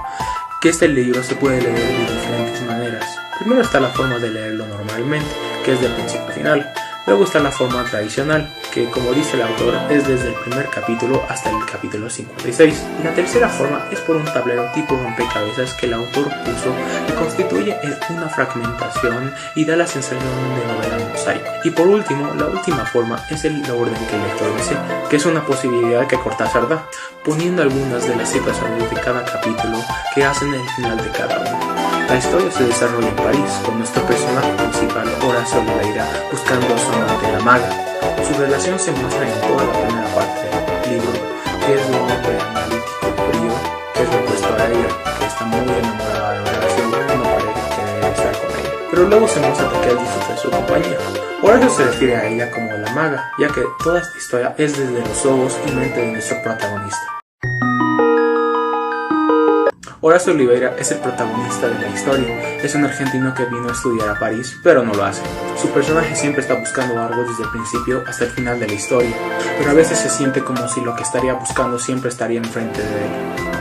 Que este libro se puede leer de diferentes maneras. Primero está la forma de leerlo normalmente, que es de principio a final. Luego está la forma tradicional, que como dice el autor es desde el primer capítulo hasta el capítulo 56. Y la tercera forma es por un tablero tipo rompecabezas que el autor puso, que constituye una fragmentación y da la sensación de novela mosaico. Y por último, la última forma es el orden que el lector desee, que es una posibilidad que Cortázar da, poniendo algunas de las situaciones de cada capítulo que hacen el final de cada uno. La historia se desarrolla en París, con nuestro personaje principal, Horacio Oliveira, buscando a su amante, la maga. Su relación se muestra en toda la primera parte del libro, que es de un hombre analítico, frío, que es lo opuesto a ella, que está muy enamorada de Horacio y no parece querer estar con ella. Pero luego se muestra que él disfruta de su compañía. Horacio se refiere a ella como la maga, ya que toda esta historia es desde los ojos y mente de nuestro protagonista. Horacio Oliveira es el protagonista de la historia. Es un argentino que vino a estudiar a París, pero no lo hace. Su personaje siempre está buscando algo desde el principio hasta el final de la historia, pero a veces se siente como si lo que estaría buscando siempre estaría enfrente de él.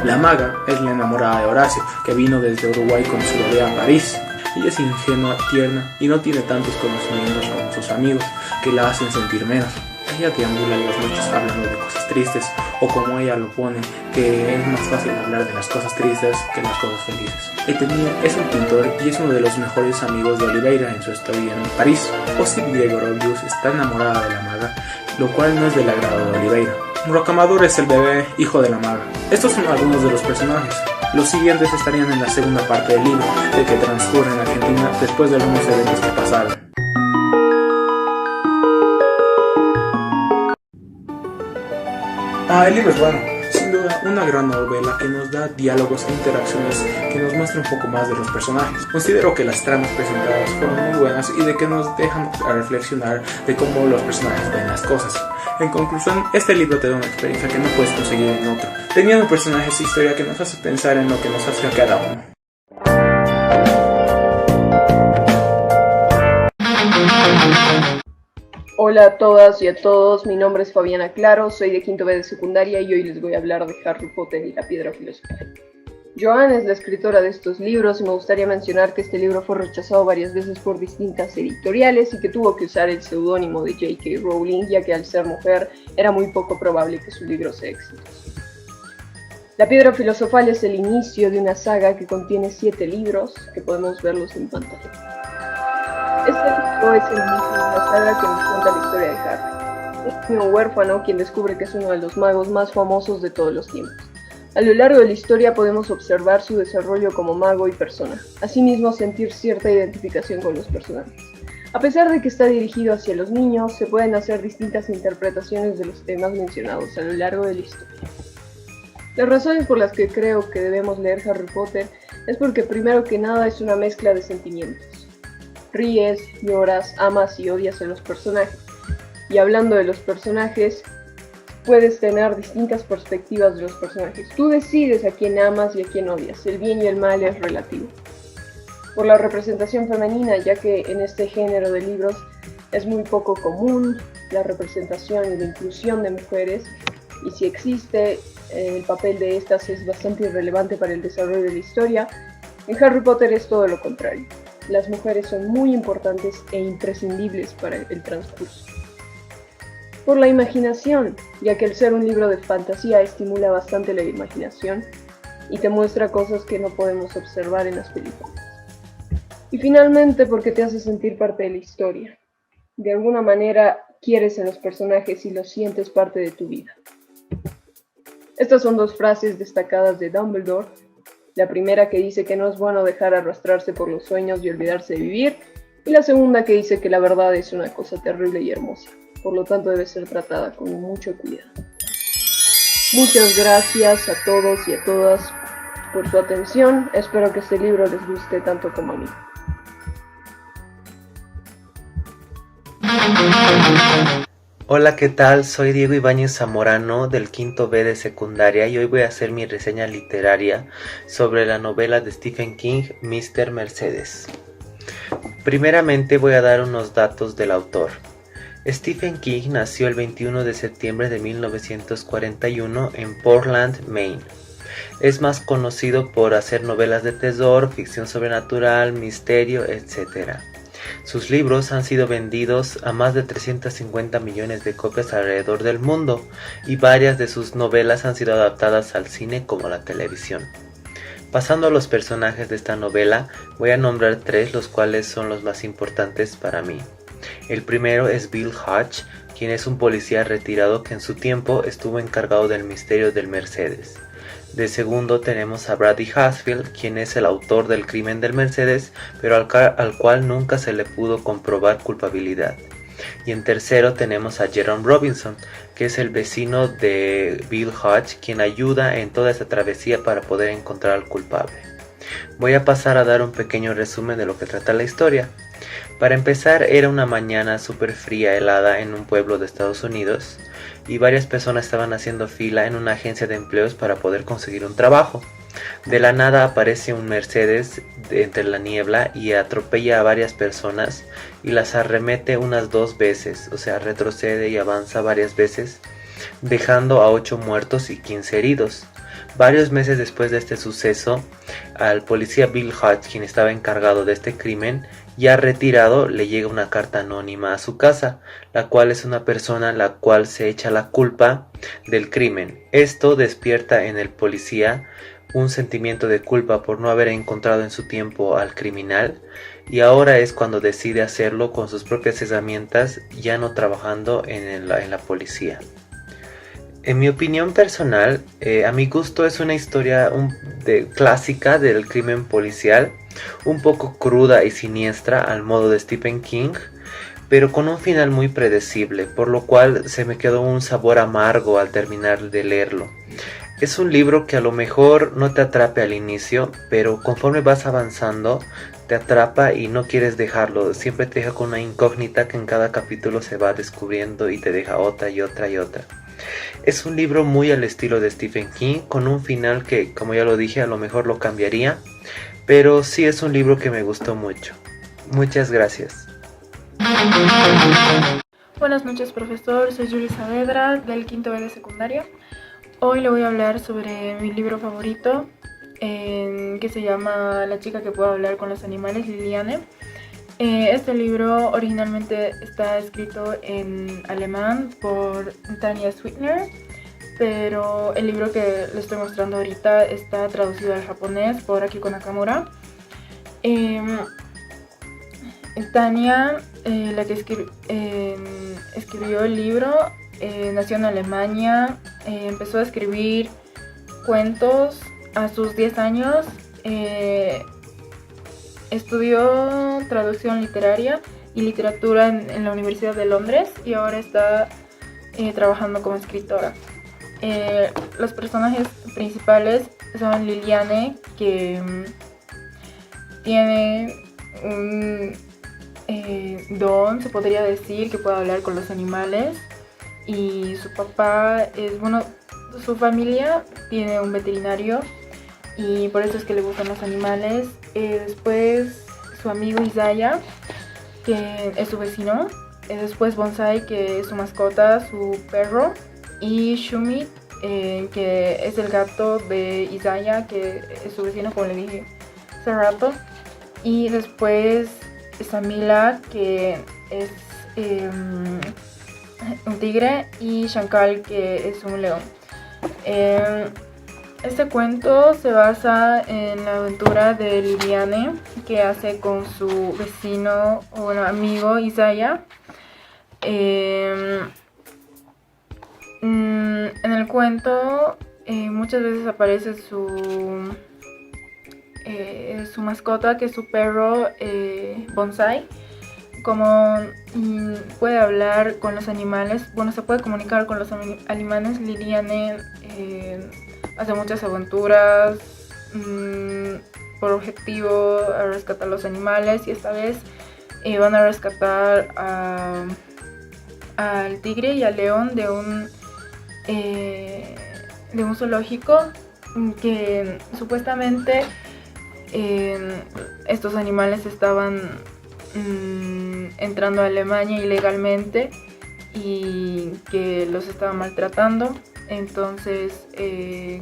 La maga es la enamorada de Horacio, que vino desde Uruguay con su novia a París. Ella es ingenua, tierna y no tiene tantos conocimientos como sus amigos, que la hacen sentir menos. Ella deambula en las noches hablando de cosas tristes, o como ella lo pone, que es más fácil hablar de las cosas tristes que las cosas felices. Etemir es un pintor y es uno de los mejores amigos de Oliveira en su estadía en París. Osip Gregorovius está enamorada de la maga, lo cual no es del agrado de Oliveira. Rocamadour es el bebé hijo de la maga. Estos son algunos de los personajes. Los siguientes estarían en la segunda parte del libro, el que transcurre en Argentina después de algunos eventos que pasaron. El libro es bueno, sin duda una gran novela que nos da diálogos e interacciones que nos muestra un poco más de los personajes. Considero que las tramas presentadas fueron muy buenas y de que nos dejan a reflexionar de cómo los personajes ven las cosas. En conclusión, este libro te da una experiencia que no puedes conseguir en otro, teniendo personajes e historia que nos hace pensar en lo que nos hace a cada uno. Hola a todas y a todos, mi nombre es Fabiana Claro, soy de quinto B de secundaria y hoy les voy a hablar de Harry Potter y la Piedra Filosofal. Joanne es la escritora de estos libros y me gustaría mencionar que este libro fue rechazado varias veces por distintas editoriales y que tuvo que usar el seudónimo de J.K. Rowling, ya que al ser mujer era muy poco probable que su libro sea exitoso. La Piedra Filosofal es el inicio de una saga que contiene 7 libros, que podemos verlos en pantalla. Este libro es el inicio de una saga que nos cuenta la historia de Harry, un niño huérfano quien descubre que es uno de los magos más famosos de todos los tiempos. A lo largo de la historia podemos observar su desarrollo como mago y persona, asimismo sentir cierta identificación con los personajes. A pesar de que está dirigido hacia los niños, se pueden hacer distintas interpretaciones de los temas mencionados a lo largo de la historia. Las razones por las que creo que debemos leer Harry Potter es porque primero que nada es una mezcla de sentimientos. Ríes, lloras, amas y odias a los personajes. Y hablando de los personajes, puedes tener distintas perspectivas de los personajes. Tú decides a quién amas y a quién odias. El bien y el mal es relativo. Por la representación femenina, ya que en este género de libros es muy poco común la representación y la inclusión de mujeres, y si existe, el papel de estas es bastante irrelevante para el desarrollo de la historia. En Harry Potter es todo lo contrario. Las mujeres son muy importantes e imprescindibles para el transcurso. Por la imaginación, ya que al ser un libro de fantasía estimula bastante la imaginación y te muestra cosas que no podemos observar en las películas. Y finalmente porque te hace sentir parte de la historia. De alguna manera quieres a los personajes y los sientes parte de tu vida. Estas son 2 frases destacadas de Dumbledore. La primera que dice que no es bueno dejar arrastrarse por los sueños y olvidarse de vivir, y la segunda que dice que la verdad es una cosa terrible y hermosa. por lo tanto debe ser tratada con mucho cuidado. Muchas gracias a todos y a todas por su atención. Espero que este libro les guste tanto como a mí. Hola, ¿qué tal? Soy Diego Ibáñez Zamorano del quinto B de secundaria y hoy voy a hacer mi reseña literaria sobre la novela de Stephen King, Mr. Mercedes. Primeramente voy a dar unos datos del autor. Stephen King nació el 21 de septiembre de 1941 en Portland, Maine. Es más conocido por hacer novelas de terror, ficción sobrenatural, misterio, etc. Sus libros han sido vendidos a más de 350 millones de copias alrededor del mundo y varias de sus novelas han sido adaptadas al cine como a la televisión. Pasando a los personajes de esta novela, voy a nombrar tres, los cuales son los más importantes para mí. El primero es Bill Hodge, quien es un policía retirado que en su tiempo estuvo encargado del misterio del Mercedes. De segundo tenemos a Brady Hasfield, quien es el autor del crimen del Mercedes, pero al cual nunca se le pudo comprobar culpabilidad. Y en tercero tenemos a Jerome Robinson, que es el vecino de Bill Hodge, quien ayuda en toda esta travesía para poder encontrar al culpable. Voy a pasar a dar un pequeño resumen de lo que trata la historia. Para empezar, era una mañana súper fría, helada en un pueblo de Estados Unidos y varias personas estaban haciendo fila en una agencia de empleos para poder conseguir un trabajo. De la nada aparece un Mercedes entre la niebla y atropella a varias personas y las arremete unas 2 veces, o sea, retrocede y avanza varias veces, dejando a 8 muertos y 15 heridos. Varios meses después de este suceso, al policía Bill Hodge, quien estaba encargado de este crimen, ya retirado, le llega una carta anónima a su casa, la cual es una persona la cual se echa la culpa del crimen. Esto despierta en el policía un sentimiento de culpa por no haber encontrado en su tiempo al criminal, y ahora es cuando decide hacerlo con sus propias herramientas, ya no trabajando en la policía. En mi opinión personal, a mi gusto es una historia clásica del crimen policial, un poco cruda y siniestra al modo de Stephen King, pero con un final muy predecible, por lo cual se me quedó un sabor amargo al terminar de leerlo. Es un libro que a lo mejor no te atrape al inicio, pero conforme vas avanzando te atrapa y no quieres dejarlo, siempre te deja con una incógnita que en cada capítulo se va descubriendo y te deja otra y otra y otra. Es un libro muy al estilo de Stephen King, con un final que, como ya lo dije, a lo mejor lo cambiaría, pero sí es un libro que me gustó mucho. Muchas gracias. Buenas noches, profesor. Soy Julie Saavedra del quinto B de secundaria. Hoy le voy a hablar sobre mi libro favorito, que se llama La chica que puede hablar con los animales, Liliane. Este libro originalmente está escrito en alemán por Tanja Sweetner, pero el libro que les estoy mostrando ahorita está traducido al japonés por Akiko Nakamura. Tanja, la que escribió el libro, nació en Alemania, empezó a escribir cuentos a sus 10 años, estudió traducción literaria y literatura en la Universidad de Londres y ahora está trabajando como escritora. Los personajes principales son Liliane, que tiene un don, se podría decir, que puede hablar con los animales, y su papá es, bueno, su familia tiene un veterinario y por eso es que le gustan los animales. Después su amigo Isaiah, que es su vecino. Después Bonsai, que es su mascota, su perro. Y Shumit, que es el gato de Isaiah, que es su vecino, como le dije hace rato. Y después Samila, que es un tigre, y Shankal, que es un león. Este cuento se basa en la aventura de Liliane que hace con su vecino o amigo Isaiah. En el cuento muchas veces aparece su mascota, que es su perro Bonsai, como puede hablar con los animales, bueno, se puede comunicar con los animales, Liliane hace muchas aventuras por objetivo a rescatar los animales, y esta vez van a rescatar al tigre y al león de un zoológico que supuestamente estos animales estaban entrando a Alemania ilegalmente y que los estaban maltratando. Entonces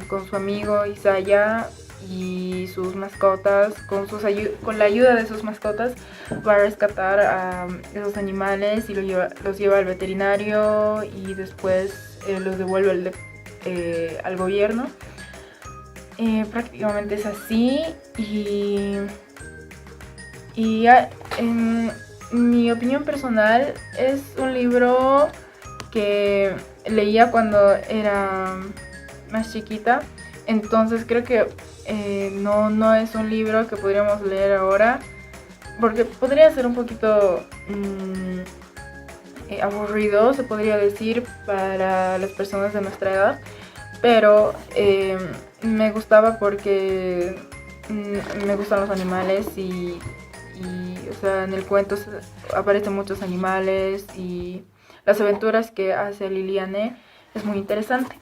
con su amigo Isaya y sus mascotas, con la ayuda de sus mascotas, va a rescatar a esos animales y los lleva al veterinario, y después los devuelve al gobierno. Prácticamente es así, y en mi opinión personal es un libro que leía cuando era más chiquita, entonces creo que no es un libro que podríamos leer ahora, porque podría ser un poquito aburrido, se podría decir, para las personas de nuestra edad, pero me gustaba porque me gustan los animales y o sea, en el cuento aparecen muchos animales y las aventuras que hace Liliane es muy interesante.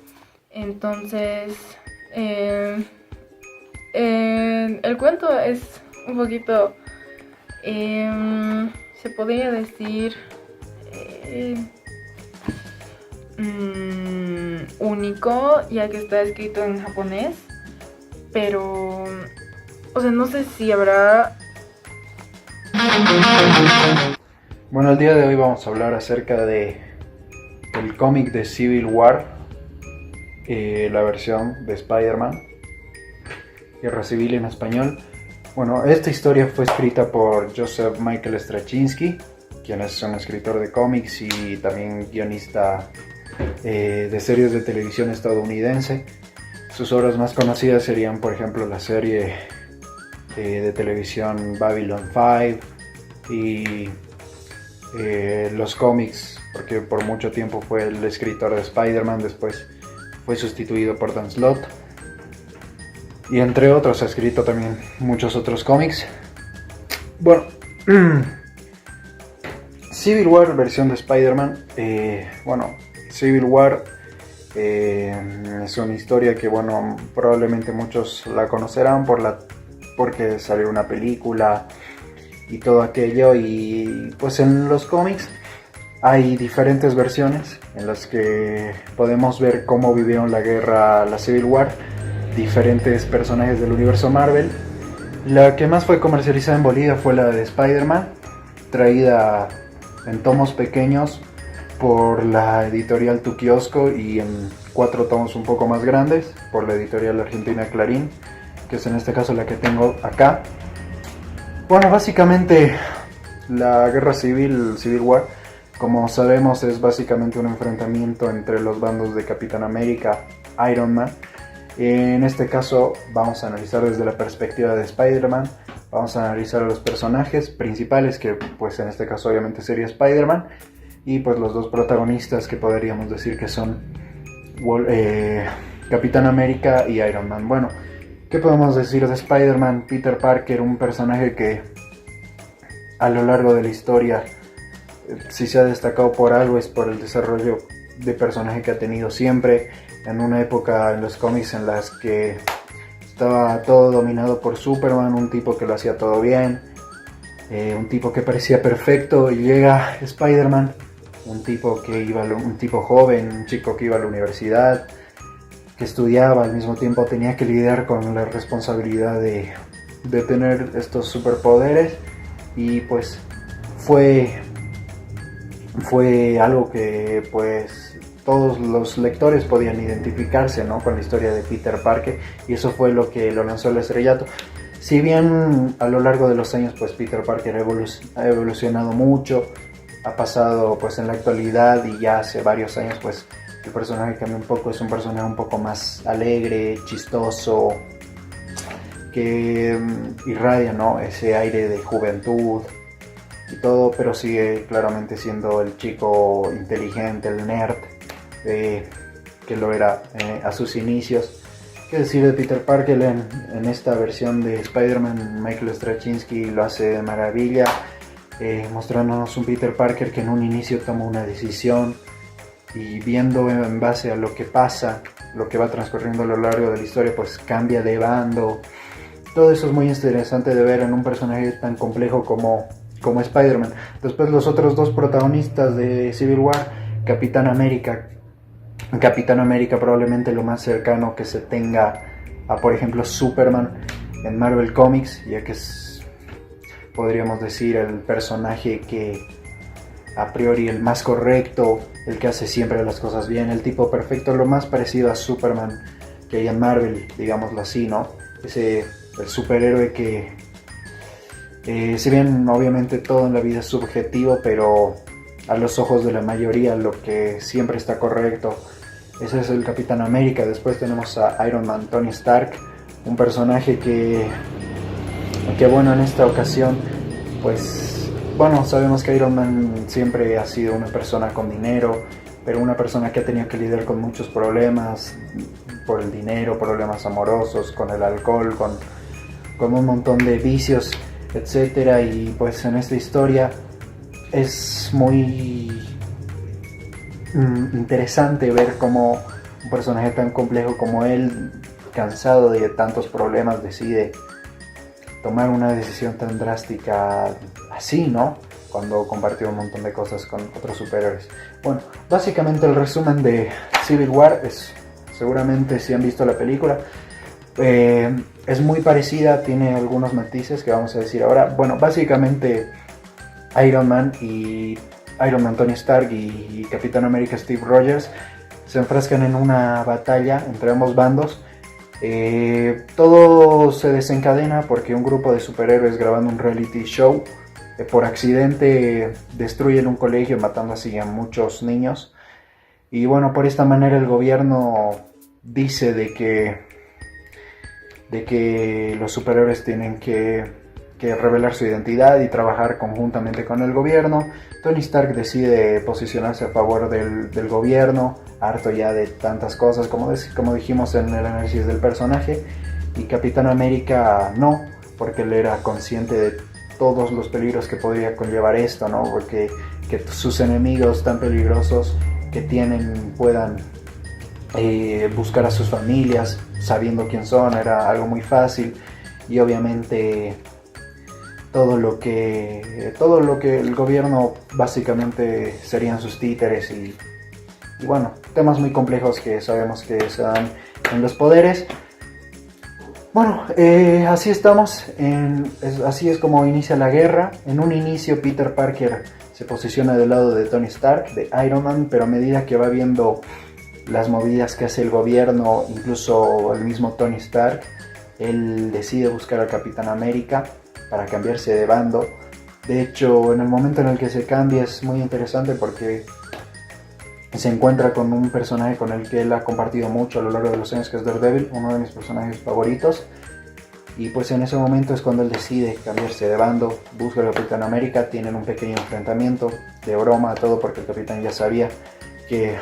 Entonces el cuento es un poquito se podría decir único, ya que está escrito en japonés, pero o sea, no sé si habrá. Bueno, el día de hoy vamos a hablar acerca del cómic de Civil War, la versión de Spider-Man, Guerra Civil en español. Bueno, esta historia fue escrita por Joseph Michael Straczynski, quien es un escritor de cómics y también guionista de series de televisión estadounidense. Sus obras más conocidas serían, por ejemplo, la serie de televisión Babylon 5 y los cómics, porque por mucho tiempo fue el escritor de Spider-Man, después fue sustituido por Dan Slott, y entre otros ha escrito también muchos otros cómics. Bueno, Civil War, versión de Spider-Man. Civil War es una historia que, bueno, probablemente muchos la conocerán porque salió una película y todo aquello, y pues en los cómics hay diferentes versiones en las que podemos ver cómo vivieron la guerra, la Civil War, diferentes personajes del universo Marvel. La que más fue comercializada en Bolivia fue la de Spider-Man, traída en tomos pequeños por la editorial Tu Kiosco y en 4 tomos un poco más grandes por la editorial argentina Clarín, que es en este caso la que tengo acá. Bueno, básicamente la guerra civil, Civil War, como sabemos, es básicamente un enfrentamiento entre los bandos de Capitán América, Iron Man. En este caso vamos a analizar desde la perspectiva de Spider-Man, vamos a analizar a los personajes principales, que pues en este caso obviamente sería Spider-Man, y pues los dos protagonistas que podríamos decir que son Capitán América y Iron Man. Bueno, ¿qué podemos decir de Spider-Man? Peter Parker, un personaje que a lo largo de la historia, si se ha destacado por algo, es por el desarrollo de personaje que ha tenido siempre, en una época en los cómics en las que estaba todo dominado por Superman, un tipo que lo hacía todo bien, un tipo que parecía perfecto, y llega Spider-Man, un tipo joven, un chico que iba a la universidad, que estudiaba, al mismo tiempo tenía que lidiar con la responsabilidad de tener estos superpoderes, y pues fue algo que pues todos los lectores podían identificarse, ¿no?, con la historia de Peter Parker, y eso fue lo que lo lanzó al estrellato. Si bien a lo largo de los años pues Peter Parker ha evolucionado mucho, ha pasado pues en la actualidad, y ya hace varios años pues el personaje cambia un poco, es un personaje un poco más alegre, chistoso, que irradia, ¿no?, ese aire de juventud y todo, pero sigue claramente siendo el chico inteligente, el nerd, que lo era a sus inicios. ¿Qué decir de Peter Parker en esta versión de Spider-Man? Michael Straczynski lo hace de maravilla, mostrándonos un Peter Parker que en un inicio toma una decisión y viendo en base a lo que pasa, lo que va transcurriendo a lo largo de la historia, pues cambia de bando. Todo eso es muy interesante de ver en un personaje tan complejo como Spider-Man. Después los otros dos protagonistas de Civil War, Capitán América probablemente lo más cercano que se tenga a, por ejemplo, Superman en Marvel Comics, ya que es, podríamos decir, el personaje que a priori el más correcto, el que hace siempre las cosas bien, el tipo perfecto, lo más parecido a Superman que hay en Marvel, digámoslo así, ¿no? El superhéroe que, si bien obviamente todo en la vida es subjetivo, pero a los ojos de la mayoría lo que siempre está correcto, ese es el Capitán América. Después tenemos a Iron Man, Tony Stark, un personaje que bueno, en esta ocasión, pues, bueno, sabemos que Iron Man siempre ha sido una persona con dinero, pero una persona que ha tenido que lidiar con muchos problemas por el dinero, problemas amorosos, con el alcohol, con un montón de vicios, etcétera. Y pues en esta historia es muy interesante ver cómo un personaje tan complejo como él, cansado de tantos problemas, decide tomar una decisión tan drástica así, ¿no? Cuando compartió un montón de cosas con otros superhéroes. Bueno, básicamente el resumen de Civil War es, seguramente si han visto la película, es muy parecida, tiene algunos matices que vamos a decir ahora. Bueno, básicamente Iron Man Tony Stark y Capitán América Steve Rogers se enfrascan en una batalla entre ambos bandos. Todo se desencadena porque un grupo de superhéroes grabando un reality show por accidente destruyen un colegio, matando así a muchos niños. Y bueno, por esta manera el gobierno dice de que los superhéroes tienen que revelar su identidad y trabajar conjuntamente con el gobierno. Tony Stark decide posicionarse a favor del gobierno, harto ya de tantas cosas, como dijimos en el análisis del personaje. Y Capitán América no, porque él era consciente de todos los peligros que podría conllevar esto, ¿no? Porque que sus enemigos tan peligrosos que tienen puedan buscar a sus familias sabiendo quién son, era algo muy fácil. Y obviamente todo lo que el gobierno básicamente serían sus títeres y bueno, temas muy complejos que sabemos que se dan en los poderes. Bueno, así estamos, así es como inicia la guerra. En un inicio Peter Parker se posiciona del lado de Tony Stark, de Iron Man, pero a medida que va viendo las movidas que hace el gobierno, incluso el mismo Tony Stark, él decide buscar al Capitán América para cambiarse de bando. De hecho, en el momento en el que se cambia es muy interesante porque se encuentra con un personaje con el que él ha compartido mucho a lo largo de los años, que es Daredevil, uno de mis personajes favoritos. Y pues en ese momento es cuando él decide cambiarse de bando, busca al Capitán América, tienen un pequeño enfrentamiento de broma, todo porque el Capitán ya sabía que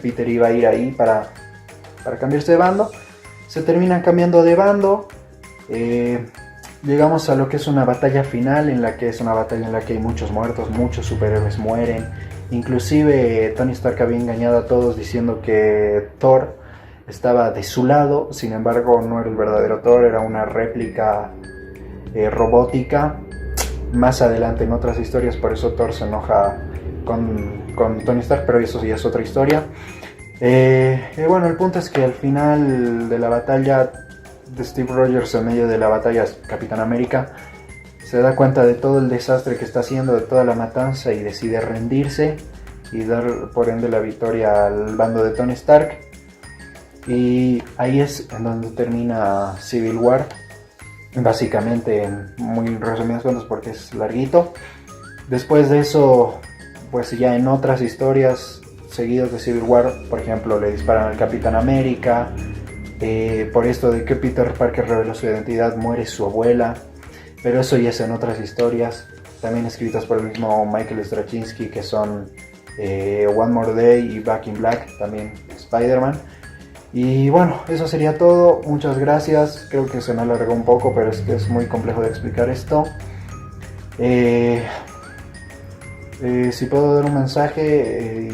Peter iba a ir ahí para cambiarse de bando. Se terminan cambiando de bando. Llegamos a lo que es una batalla final, en la que hay muchos muertos, muchos superhéroes mueren. Inclusive Tony Stark había engañado a todos diciendo que Thor estaba de su lado. Sin embargo, no era el verdadero Thor, era una réplica robótica. Más adelante en otras historias, por eso Thor se enoja con Tony Stark, pero eso ya es otra historia. Bueno, el punto es que al final de la batalla de Steve Rogers, en medio de la batalla, Capitán América se da cuenta de todo el desastre que está haciendo, de toda la matanza, y decide rendirse y dar por ende la victoria al bando de Tony Stark. Y ahí es en donde termina Civil War, básicamente en muy resumidas cuentas porque es larguito. Después de eso, pues ya en otras historias seguidas de Civil War, por ejemplo, le disparan al Capitán América. Por esto de que Peter Parker reveló su identidad, muere su abuela, pero eso ya es en otras historias. también escritas por el mismo Michael Straczynski, que son One More Day y Back in Black, también Spider-Man. Y bueno, eso sería todo. Muchas gracias. Creo que se me alargó un poco, pero es que es muy complejo de explicar esto. Si puedo dar un mensaje,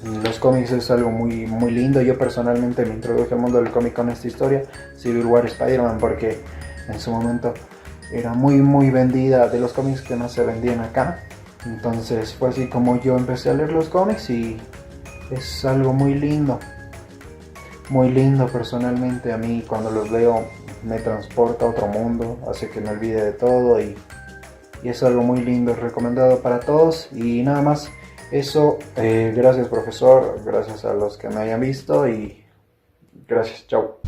los cómics es algo muy, muy lindo. Yo personalmente me introduje al mundo del cómic con esta historia, Civil War Spider-Man, porque en su momento era muy, muy vendida, de los cómics que no se vendían acá. Entonces fue así como yo empecé a leer los cómics y es algo muy lindo. Muy lindo personalmente. A mí cuando los leo me transporta a otro mundo, hace que me olvide de todo y es algo muy lindo, recomendado para todos. Y nada más eso, gracias profesor, gracias a los que me hayan visto y gracias, chao.